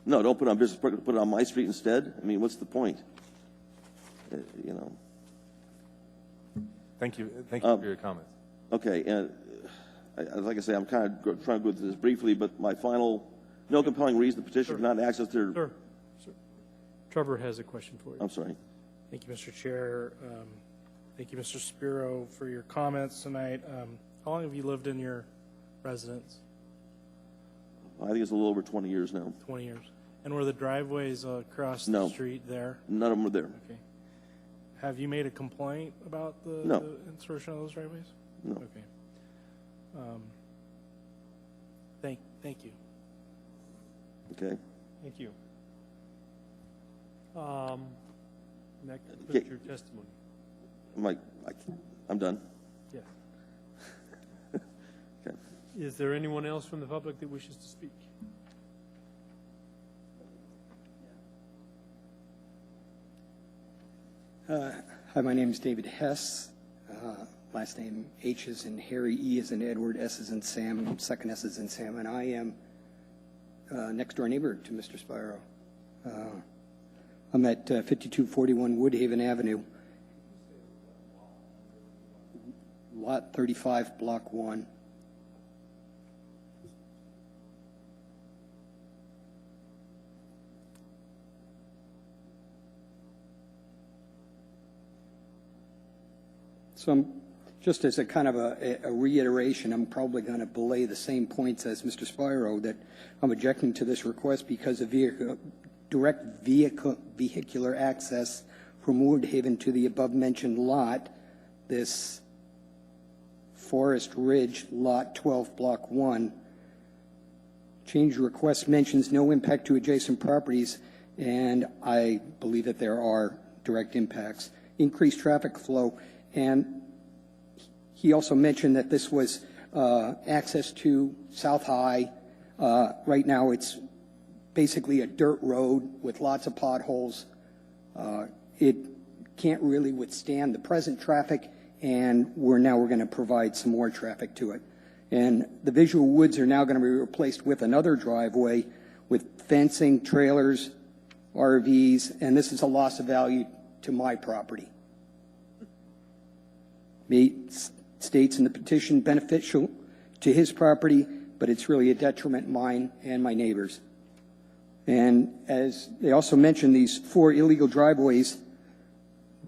no, don't put it on Bishop Circle, put it on my street instead. I mean, what's the point?
Thank you for your comments.
Okay, and like I say, I'm kind of trying to go through this briefly, but my final, no compelling reason the petitioner cannot access their...
Sir. Trevor has a question for you.
I'm sorry.
Thank you, Mr. Chair. Thank you, Mr. Spiro, for your comments tonight. How long have you lived in your residence?
I think it's a little over 20 years now.
20 years. And were the driveways across
No.
the street there?
None of them are there.
Okay. Have you made a complaint about the
No.
insertion of those driveways?
No.
Okay. Thank you.
Okay.
Thank you. That concludes
Okay.
your testimony.
I'm done.
Yes.
Okay.
Is there anyone else from the public that wishes to speak?
Hi, my name is David Hess. Last name H is in Harry, E is in Edward, S is in Sam, second S is in Sam, and I am next door neighbor to Mr. Spiro. I'm at 5241 Woodhaven Avenue, Lot 35, Block 1. So I'm, just as a kind of a reiteration, I'm probably going to belay the same points as Mr. Spiro, that I'm objecting to this request because of direct vehicular access from Woodhaven to the above-mentioned lot, this Forest Ridge Lot 12, Block 1. Change request mentions no impact to adjacent properties, and I believe that there are direct impacts. Increased traffic flow, and he also mentioned that this was access to South High. Right now it's basically a dirt road with lots of potholes. It can't really withstand the present traffic, and we're going to provide some more traffic to it. And the visual woods are now going to be replaced with another driveway with fencing, trailers, RVs, and this is a loss of value to my property. States in the petition beneficial to his property, but it's really a detriment mine and my neighbors. And as they also mentioned, these 4 illegal driveways,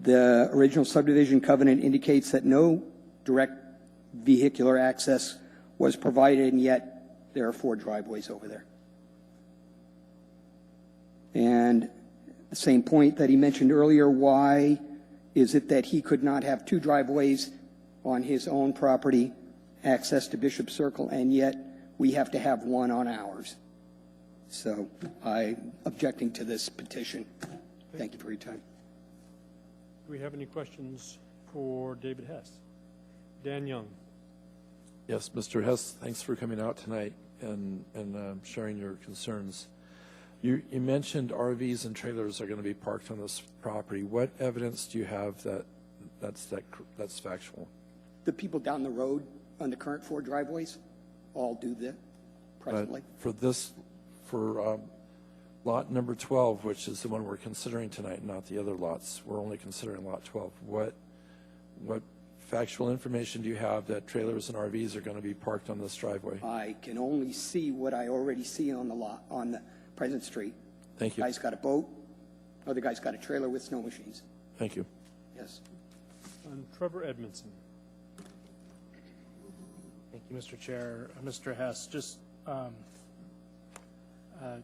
the original subdivision covenant indicates that no direct vehicular access was provided, and yet there are 4 driveways over there. And the same point that he mentioned earlier, why is it that he could not have 2 driveways on his own property, access to Bishop Circle, and yet we have to have one on ours. So I'm objecting to this petition. Thank you for your time.
Do we have any questions for David Hess? Dan Young.
Yes, Mr. Hess, thanks for coming out tonight and sharing your concerns. You mentioned RVs and trailers are going to be parked on this property. What evidence do you have that that's factual?
The people down the road on the current 4 driveways all do that presently.
For lot number 12, which is the one we're considering tonight, not the other lots, we're only considering lot 12. What factual information do you have that trailers and RVs are going to be parked on this driveway?
I can only see what I already see on the lot, on the present street.
Thank you.
Guy's got a boat, other guy's got a trailer with snow machines.
Thank you.
Yes.
And Trevor Edmondson.
Thank you, Mr. Chair. Mr. Hess, just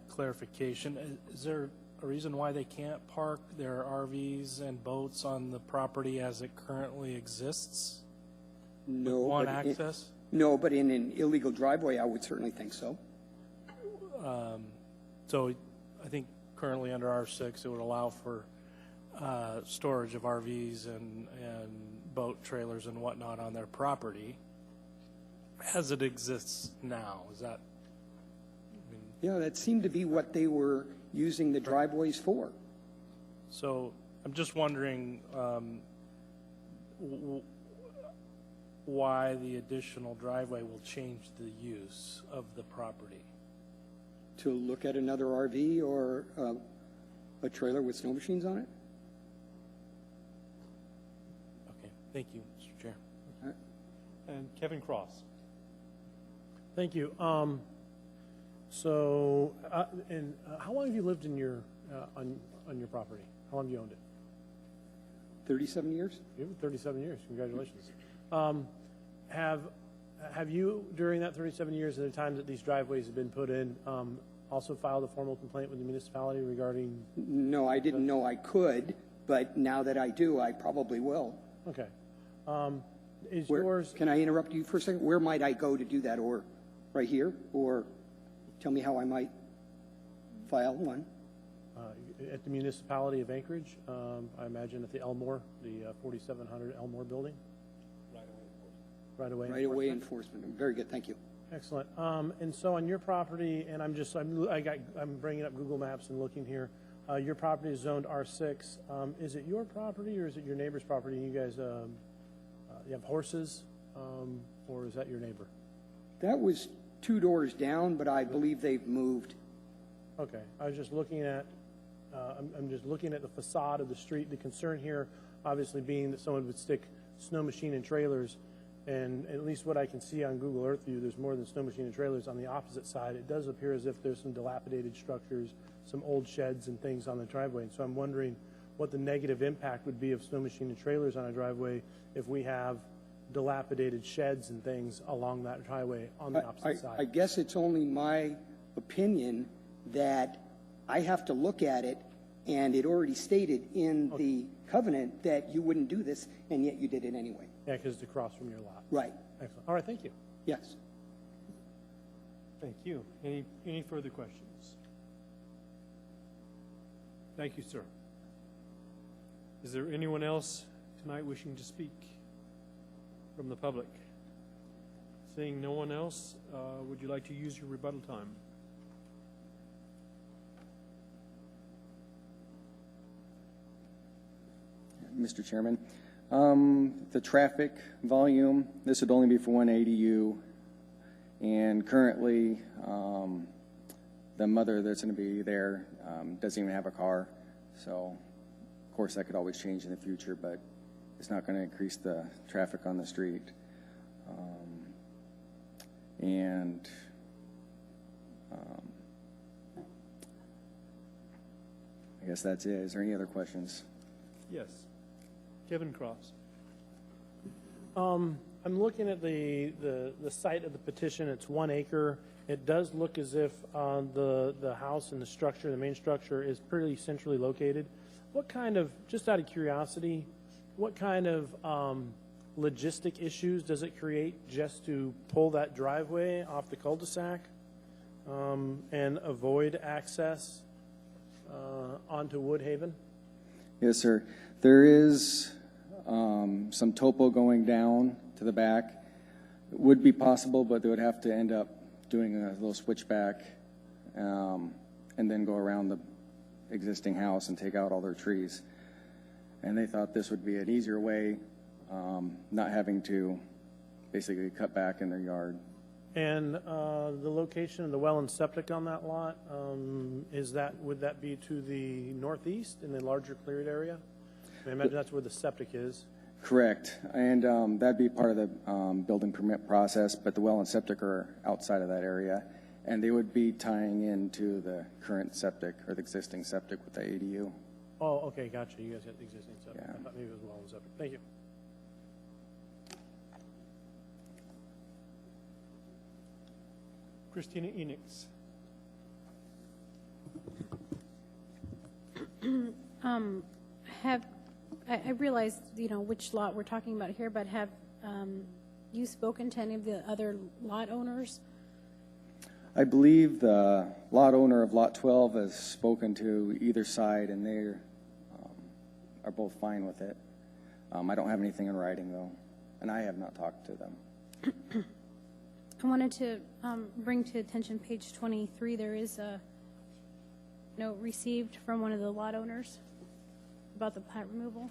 clarification. Is there a reason why they can't park their RVs and boats on the property as it currently exists?
No.
One access?
No, but in an illegal driveway, I would certainly think so.
So I think currently under R6, it would allow for storage of RVs and boat trailers and whatnot on their property as it exists now. Is that?
Yeah, that seemed to be what they were using the driveways for.
So I'm just wondering why the additional driveway will change the use of the property.
To look at another RV or a trailer with snow machines on it?
Okay, thank you, Mr. Chair.
All right.
And Kevin Cross.
Thank you. And how long have you lived in your on your property? How long have you owned it?
37 years.
37 years. Congratulations. Have you, during that 37 years, at the time that these driveways have been put in, also filed a formal complaint with the municipality regarding?
No, I didn't know I could, but now that I do, I probably will.
Okay. Yours?
Can I interrupt you for a second? Where might I go to do that? Or right here? Or tell me how I might file one.
At the municipality of Anchorage, I imagine at the Elmore, the 4700 Elmore building. Right away enforcement. Very good, thank you. Excellent. And so on your property, and I'm bringing up Google Maps and looking here. Your property is zoned R6. Is it your property or is it your neighbor's property? You guys, you have horses, or is that your neighbor?
That was 2 doors down, but I believe they've moved.
Okay, I was just looking at. I'm just looking at the facade of the street. The concern here, obviously, being that someone would stick snow machine and trailers. And at least what I can see on Google Earth View, there's more than snow machine and trailers on the opposite side. It does appear as if there's some dilapidated structures, some old sheds and things on the driveway. And so I'm wondering what the negative impact would be of snow machine and trailers on a driveway if we have dilapidated sheds and things along that driveway on the opposite side.
I guess it's only my opinion that I have to look at it, and it already stated in the covenant that you wouldn't do this, and yet you did it anyway.
Yeah, because it's across from your lot.
Right.
Excellent. All right, thank you.
Yes.
Thank you. Any further questions? Thank you, sir. Is there anyone else tonight wishing to speak from the public? Seeing no one else, would you like to use your rebuttal time?
Mr. Chairman, the traffic volume, this would only be for one ADU, and currently the mother that's going to be there doesn't even have a car, so of course that could always change in the future, but it's not going to increase the traffic on the street. I guess that's it. Is there any other questions?
Yes. Kevin Cross.
I'm looking at the site of the petition. It's 1 acre. It does look as if the house and the structure, the main structure, is pretty centrally located. What kind of, just out of curiosity, what kind of logistic issues does it create just to pull that driveway off the cul-de-sac and avoid access onto Woodhaven?
Yes, sir. There is some topo going down to the back. It would be possible, but they would have to end up doing a little switchback and then go around the existing house and take out all their trees. And they thought this would be an easier way, not having to basically cut back in their yard.
And the location of the well and septic on that lot, would that be to the northeast in the larger cleared area? I imagine that's where the septic is.
Correct. And that'd be part of the building permit process, but the well and septic are outside of that area. And they would be tying into the current septic or the existing septic with the ADU.
Oh, okay, gotcha. You guys got the existing septic.
Yeah.
I thought maybe it was well and septic. Thank you. Christina Enix.
I realize, which lot we're talking about here, but have you spoken to any of the other lot owners?
I believe the lot owner of Lot 12 has spoken to either side, and they are both fine with it. I don't have anything in writing, though, and I have not talked to them.
I wanted to bring to attention page 23. There is a note received from one of the lot owners about the plat removal.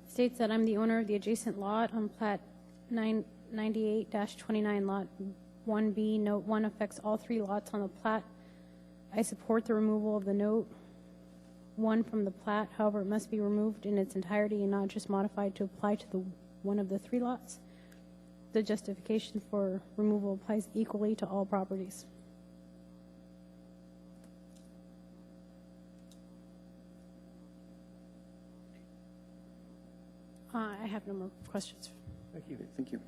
States that I'm the owner of the adjacent lot on plat 998-29 lot 1B. Note 1 affects all 3 lots on the plat. I support the removal of the note 1 from the plat. However, it must be removed in its entirety and not just modified to apply to the one of the 3 lots. The justification for removal applies equally to all properties. I have no more questions.
Thank you. Thank you.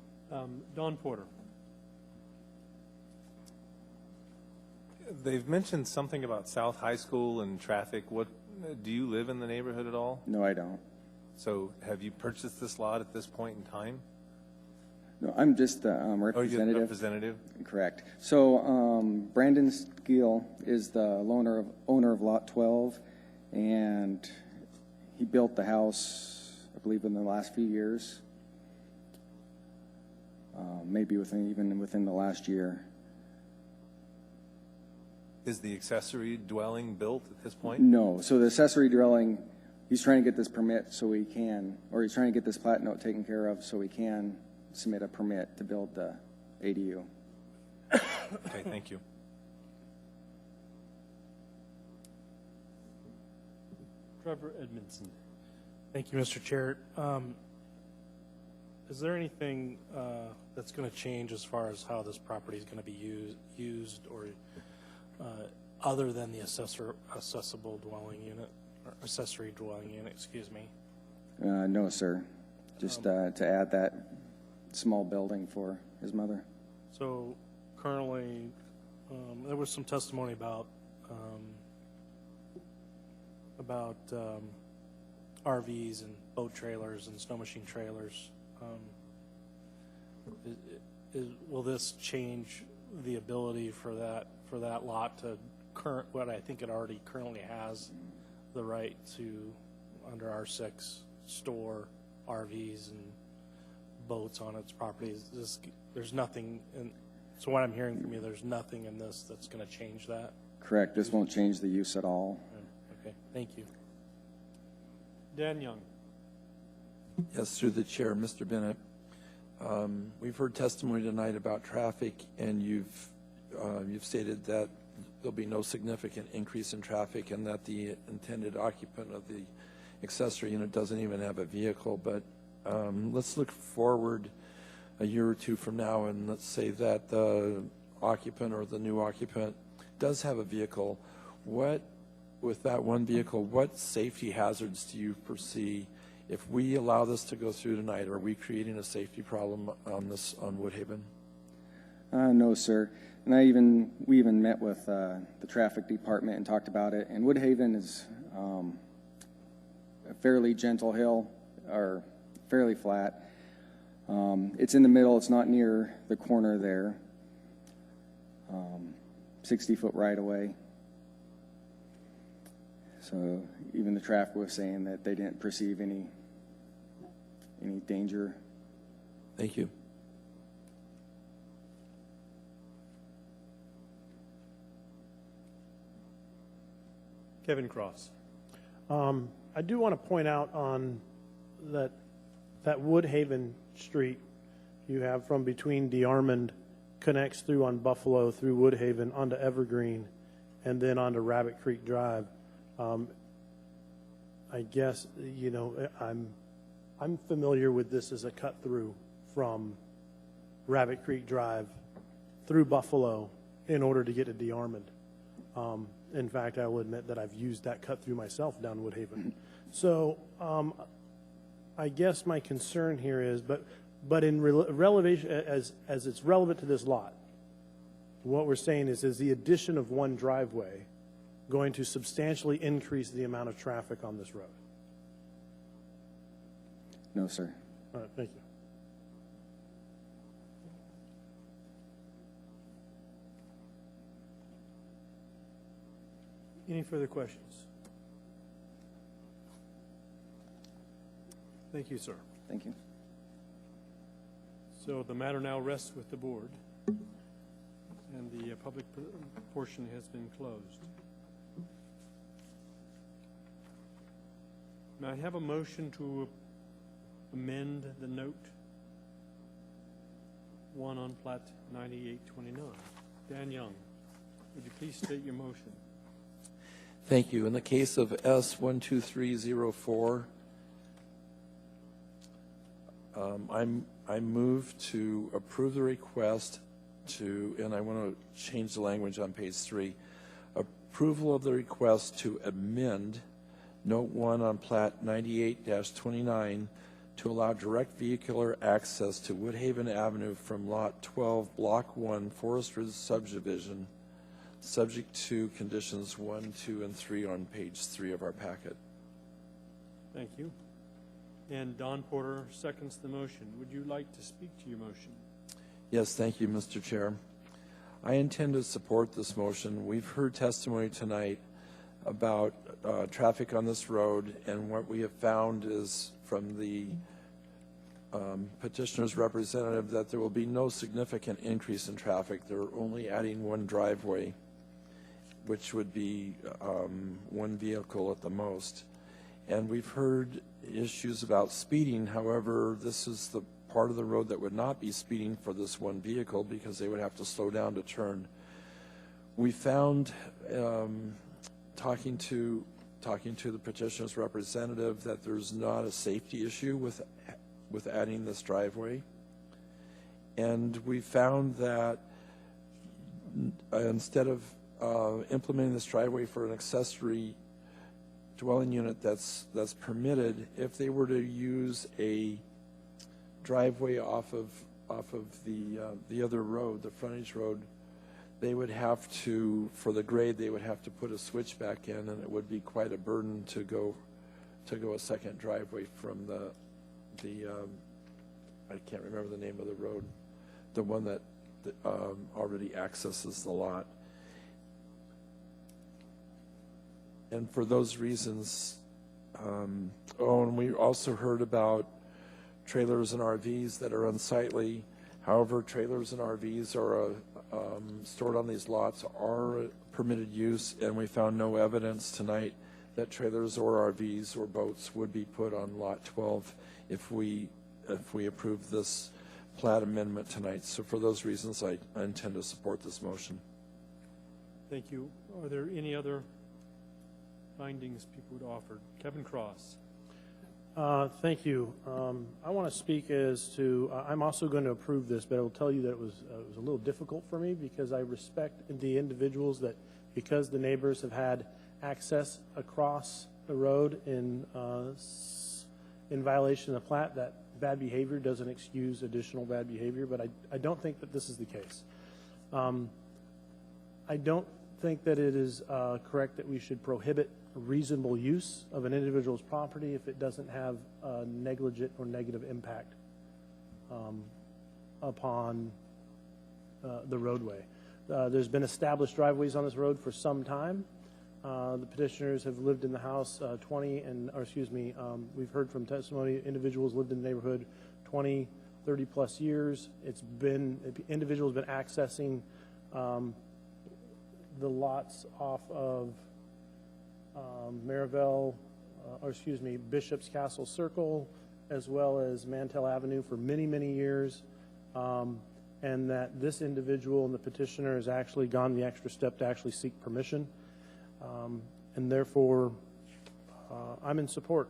Don Porter.
They've mentioned something about South High School and traffic. Do you live in the neighborhood at all?
No, I don't.
So have you purchased this lot at this point in time?
No, I'm just the representative.
Oh, you're the representative?
Correct. So Brandon Skeel is the owner of Lot 12, and he built the house, I believe, in the last few years, maybe even within the last year.
Is the accessory dwelling built at this point?
No. So the accessory dwelling, he's trying to get this permit so he can, or he's trying to get this plat note taken care of so he can submit a permit to build the ADU.
Okay, thank you.
Trevor Edmondson.
Thank you, Mr. Chair. Is there anything that's going to change as far as how this property is going to be used or other than the accessible dwelling unit, or accessory dwelling unit, excuse me?
No, sir. Just to add that small building for his mother.
So currently, there was some testimony about RVs and boat trailers and snow machine trailers. Will this change the ability for that lot to what I think it already currently has the right to, under R6, store RVs and boats on its property? There's nothing so what I'm hearing from you, there's nothing in this that's going to change that?
Correct. This won't change the use at all.
Okay, thank you.
Dan Young.
Yes, through the chair, Mr. Bennett. We've heard testimony tonight about traffic, and you've stated that there'll be no significant increase in traffic and that the intended occupant of the accessory unit doesn't even have a vehicle. But let's look forward a year or two from now, and let's say that the occupant or the new occupant does have a vehicle. With that one vehicle, what safety hazards do you foresee if we allow this to go through tonight? Are we creating a safety problem on Woodhaven?
No, sir. And we even met with the traffic department and talked about it. And Woodhaven is a fairly gentle hill or fairly flat. It's in the middle. It's not near the corner there. 60-foot right away. So even the traffic was saying that they didn't perceive any danger.
Thank you.
Kevin Cross.
I do want to point out on that Woodhaven Street you have from between DeArmond connects through on Buffalo through Woodhaven onto Evergreen and then onto Rabbit Creek Drive. I guess, you know, I'm familiar with this as a cut through from Rabbit Creek Drive through Buffalo in order to get to DeArmond. In fact, I will admit that I've used that cut through myself down Woodhaven. So I guess my concern here is, but in relevation as it's relevant to this lot, what we're saying is the addition of one driveway going to substantially increase the amount of traffic on this road?
No, sir.
All right, thank you.
Any further questions? Thank you, sir.
Thank you.
So the matter now rests with the board, and the public portion has been closed. May I have a motion to amend the note 1 on Plat 9829? Dan Young, would you please state your motion?
Thank you. In the case of S12304, I move to approve the request to, and I want to change the language on page 3, approval of the request to amend Note 1 on Plat 98-29 to allow direct vehicular access to Woodhaven Avenue from Lot 12, Block 1, Forest Ridge Subdivision, subject to conditions 1, 2, and 3 on page 3 of our packet.
Thank you. And Don Porter seconds the motion. Would you like to speak to your motion?
Yes, thank you, Mr. Chair. I intend to support this motion. We've heard testimony tonight about traffic on this road, and what we have found is from the petitioner's representative that there will be no significant increase in traffic. They're only adding one driveway, which would be one vehicle at the most. And we've heard issues about speeding. However, this is the part of the road that would not be speeding for this one vehicle because they would have to slow down to turn. We found, talking to the petitioner's representative, that there's not a safety issue with adding this driveway. And we found that instead of implementing this driveway for an accessory dwelling unit that's permitted, if they were to use a driveway off of the other road, the frontage road, they would have to, for the grade, they would have to put a switchback in, and it would be quite a burden to go a second driveway from the I can't remember the name of the road, the one that already accesses the lot. And for those reasons, and we also heard about trailers and RVs that are unsightly. However, trailers and RVs are stored on these lots are permitted use, and we found no evidence tonight that trailers or RVs or boats would be put on Lot 12 if we approve this plat amendment tonight. So for those reasons, I intend to support this motion.
Thank you. Are there any other findings people would offer? Kevin Cross.
Thank you. I want to speak as to, I'm also going to approve this, but I will tell you that it was a little difficult for me because I respect the individuals that, because the neighbors have had access across the road in violation of the plat, that bad behavior doesn't excuse additional bad behavior, but I don't think that this is the case. I don't think that it is correct that we should prohibit reasonable use of an individual's property if it doesn't have a negligent or negative impact upon the roadway. There's been established driveways on this road for some time. The petitioners have lived in the house we've heard from testimony, individuals lived in the neighborhood 20, 30 plus years. Individuals been accessing the lots off of Bishop's Castle Circle, as well as Mantell Avenue for many, many years, and that this individual and the petitioner has actually gone the extra step to actually seek permission, and therefore I'm in support.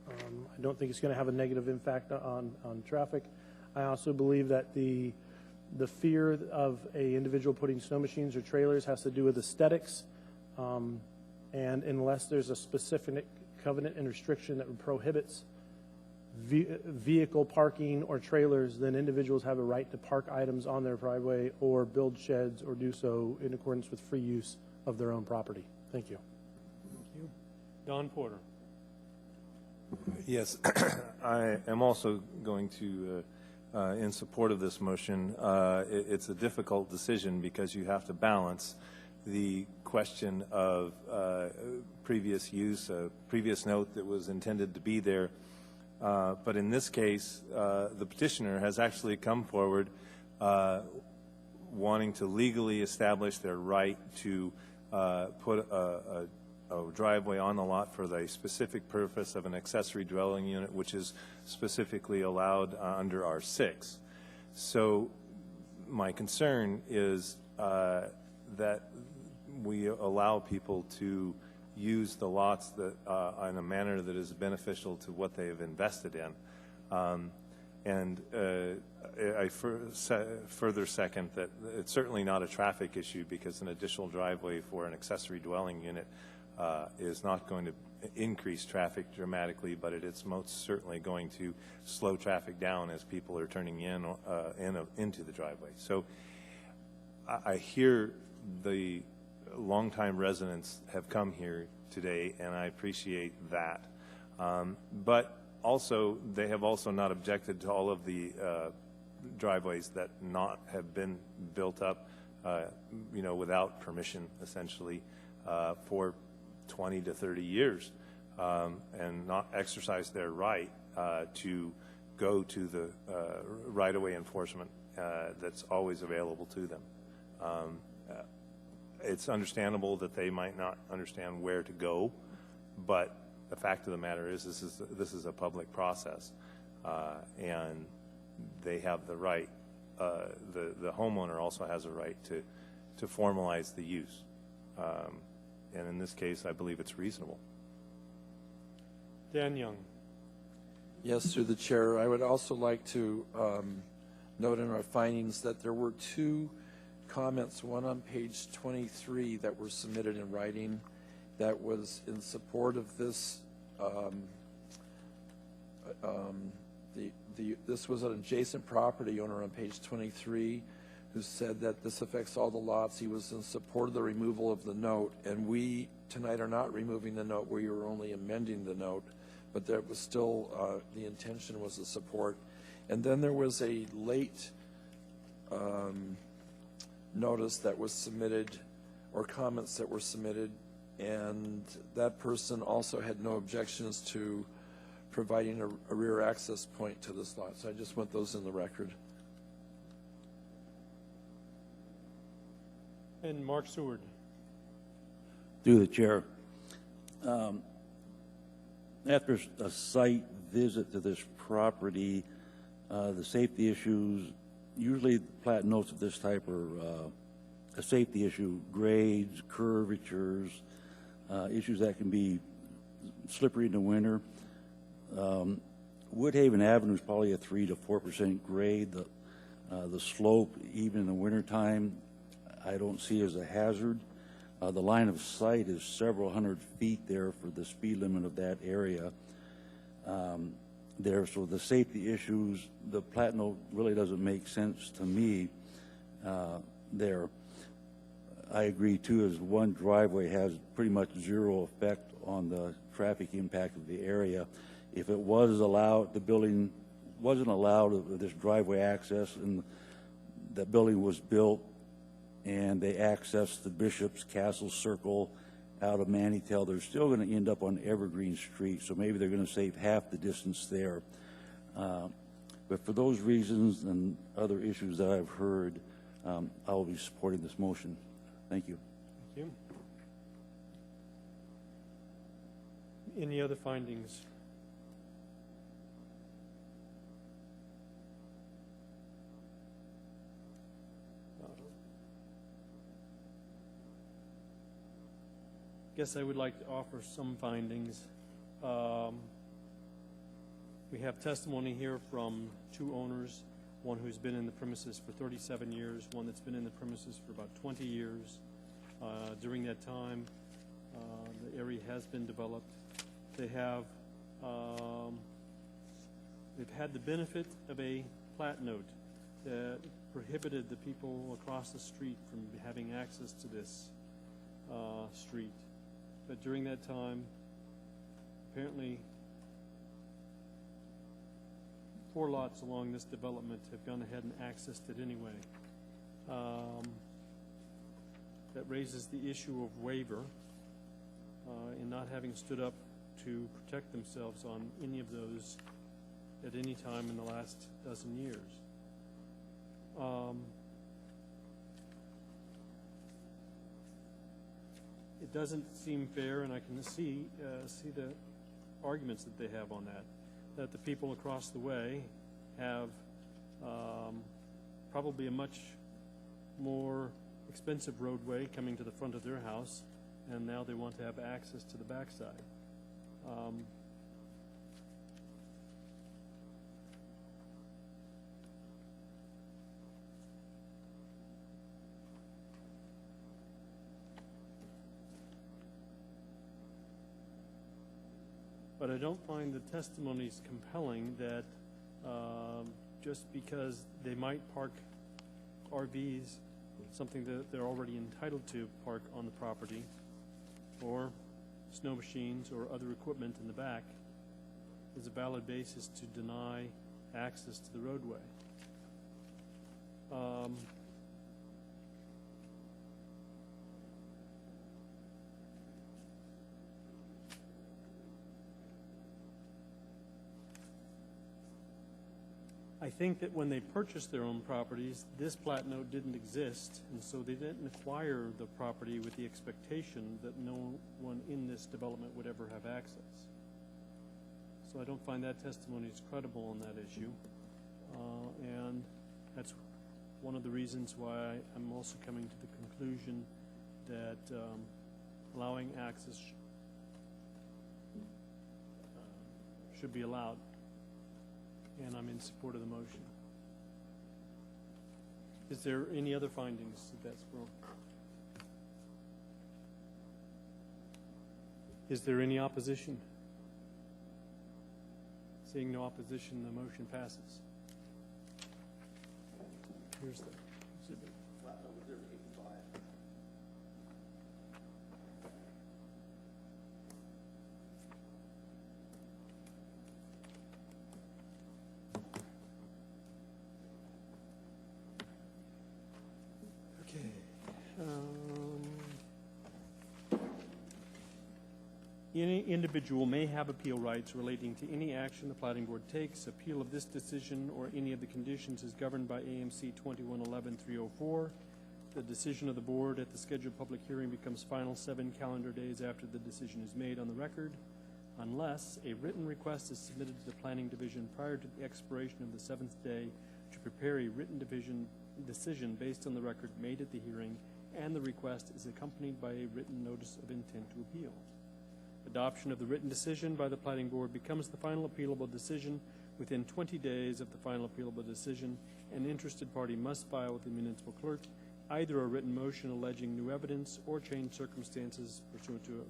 I don't think it's going to have a negative impact on traffic. I also believe that the fear of a individual putting snow machines or trailers has to do with aesthetics, and unless there's a specific covenant and restriction that prohibits vehicle parking or trailers, then individuals have a right to park items on their driveway or build sheds or do so in accordance with free use of their own property. Thank you.
Thank you. Don Porter.
Yes, I am also going to, in support of this motion. It's a difficult decision because you have to balance the question of previous use, a previous note that was intended to be there. But in this case, the petitioner has actually come forward wanting to legally establish their right to put a driveway on the lot for the specific purpose of an accessory dwelling unit, which is specifically allowed under R6. So my concern is that we allow people to use the lots that in a manner that is beneficial to what they have invested in. I further second that it's certainly not a traffic issue, because an additional driveway for an accessory dwelling unit is not going to increase traffic dramatically, but it's most certainly going to slow traffic down as people are turning into the driveway. So I hear the longtime residents have come here today, and I appreciate that. But also, they have also not objected to all of the driveways that not have been built up, without permission, essentially, for 20 to 30 years, and not exercise their right to go to the right-of-way enforcement that's always available to them. It's understandable that they might not understand where to go, but the fact of the matter is this is a public process, and they have the right. The homeowner also has a right to formalize the use, and in this case, I believe it's reasonable.
Dan Young.
Yes, through the chair. I would also like to note in our findings that there were two comments, one on page 23 that were submitted in writing that was in support of this. This was an adjacent property owner on page 23 who said that this affects all the lots. He was in support of the removal of the note, and we tonight are not removing the note. We are only amending the note, but there was still the intention was to support. And then there was a late notice that was submitted, or comments that were submitted, and that person also had no objections to providing a rear access point to this lot. So I just want those in the record.
And Mark Seward.
Through the chair. After a site visit to this property, the safety issues, usually plat notes of this type are a safety issue, grades, curvatures, issues that can be slippery in the winter. Woodhaven Avenue is probably a 3 to 4% grade. The slope, even in the wintertime, I don't see as a hazard. The line of sight is several hundred feet there for the speed limit of that area. So the safety issues, the plat note really doesn't make sense to me there. I agree too, is one driveway has pretty much zero effect on the traffic impact of the area. If it was allowed, the building wasn't allowed this driveway access, and that building was built, and they accessed the Bishop's Castle Circle out of Mannytail, they're still going to end up on Evergreen Street, so maybe they're going to save half the distance there. But for those reasons and other issues that I've heard, I will be supporting this motion. Thank you.
Thank you. Any other findings? Guess I would like to offer some findings. We have testimony here from two owners, one who's been in the premises for 37 years, one that's been in the premises for about 20 years. During that time, the area has been developed. They have they've had the benefit of a plat note that prohibited the people across the street from having access to this street. But during that time, apparently 4 lots along this development have gone ahead and accessed it anyway. That raises the issue of waiver in not having stood up to protect themselves on any of those at any time in the last dozen years. It doesn't seem fair, and I can see the arguments that they have on that the people across the way have probably a much more expensive roadway coming to the front of their house, and now they want to have access to the backside. But I don't find the testimonies compelling that just because they might park RVs, something that they're already entitled to park on the property, or snow machines or other equipment in the back, is a valid basis to deny access to the roadway. I think that when they purchased their own properties, this plat note didn't exist, and so they didn't acquire the property with the expectation that no one in this development would ever have access. So I don't find that testimony is credible on that issue, and that's one of the reasons why I'm also coming to the conclusion that allowing access should be allowed. And I'm in support of the motion. Is there any other findings that that's wrong? Is there any opposition? Seeing no opposition, the motion passes. Here's the exhibit. Any individual may have appeal rights relating to any action the Platting Board takes. Appeal of this decision or any of the conditions is governed by AMC 2111-304. The decision of the board at the scheduled public hearing becomes final 7 calendar days after the decision is made on the record, unless a written request is submitted to the Planning Division prior to the expiration of the 7th day to prepare a written decision based on the record made at the hearing, and the request is accompanied by a written notice of intent to appeal. Adoption of the written decision by the Platting Board becomes the final appealable decision within 20 days of the final appealable decision. An interested party must file with the municipal clerk either a written motion alleging new evidence or changed circumstances pursuant to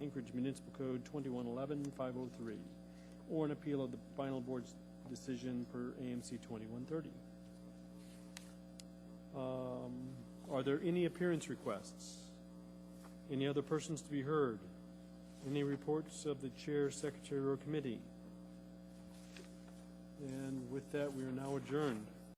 Anchorage Municipal Code 2111-503, or an appeal of the final board's decision per AMC 2130. Are there any appearance requests? Any other persons to be heard? Any reports of the chair, secretary, or committee? And with that, we are now adjourned.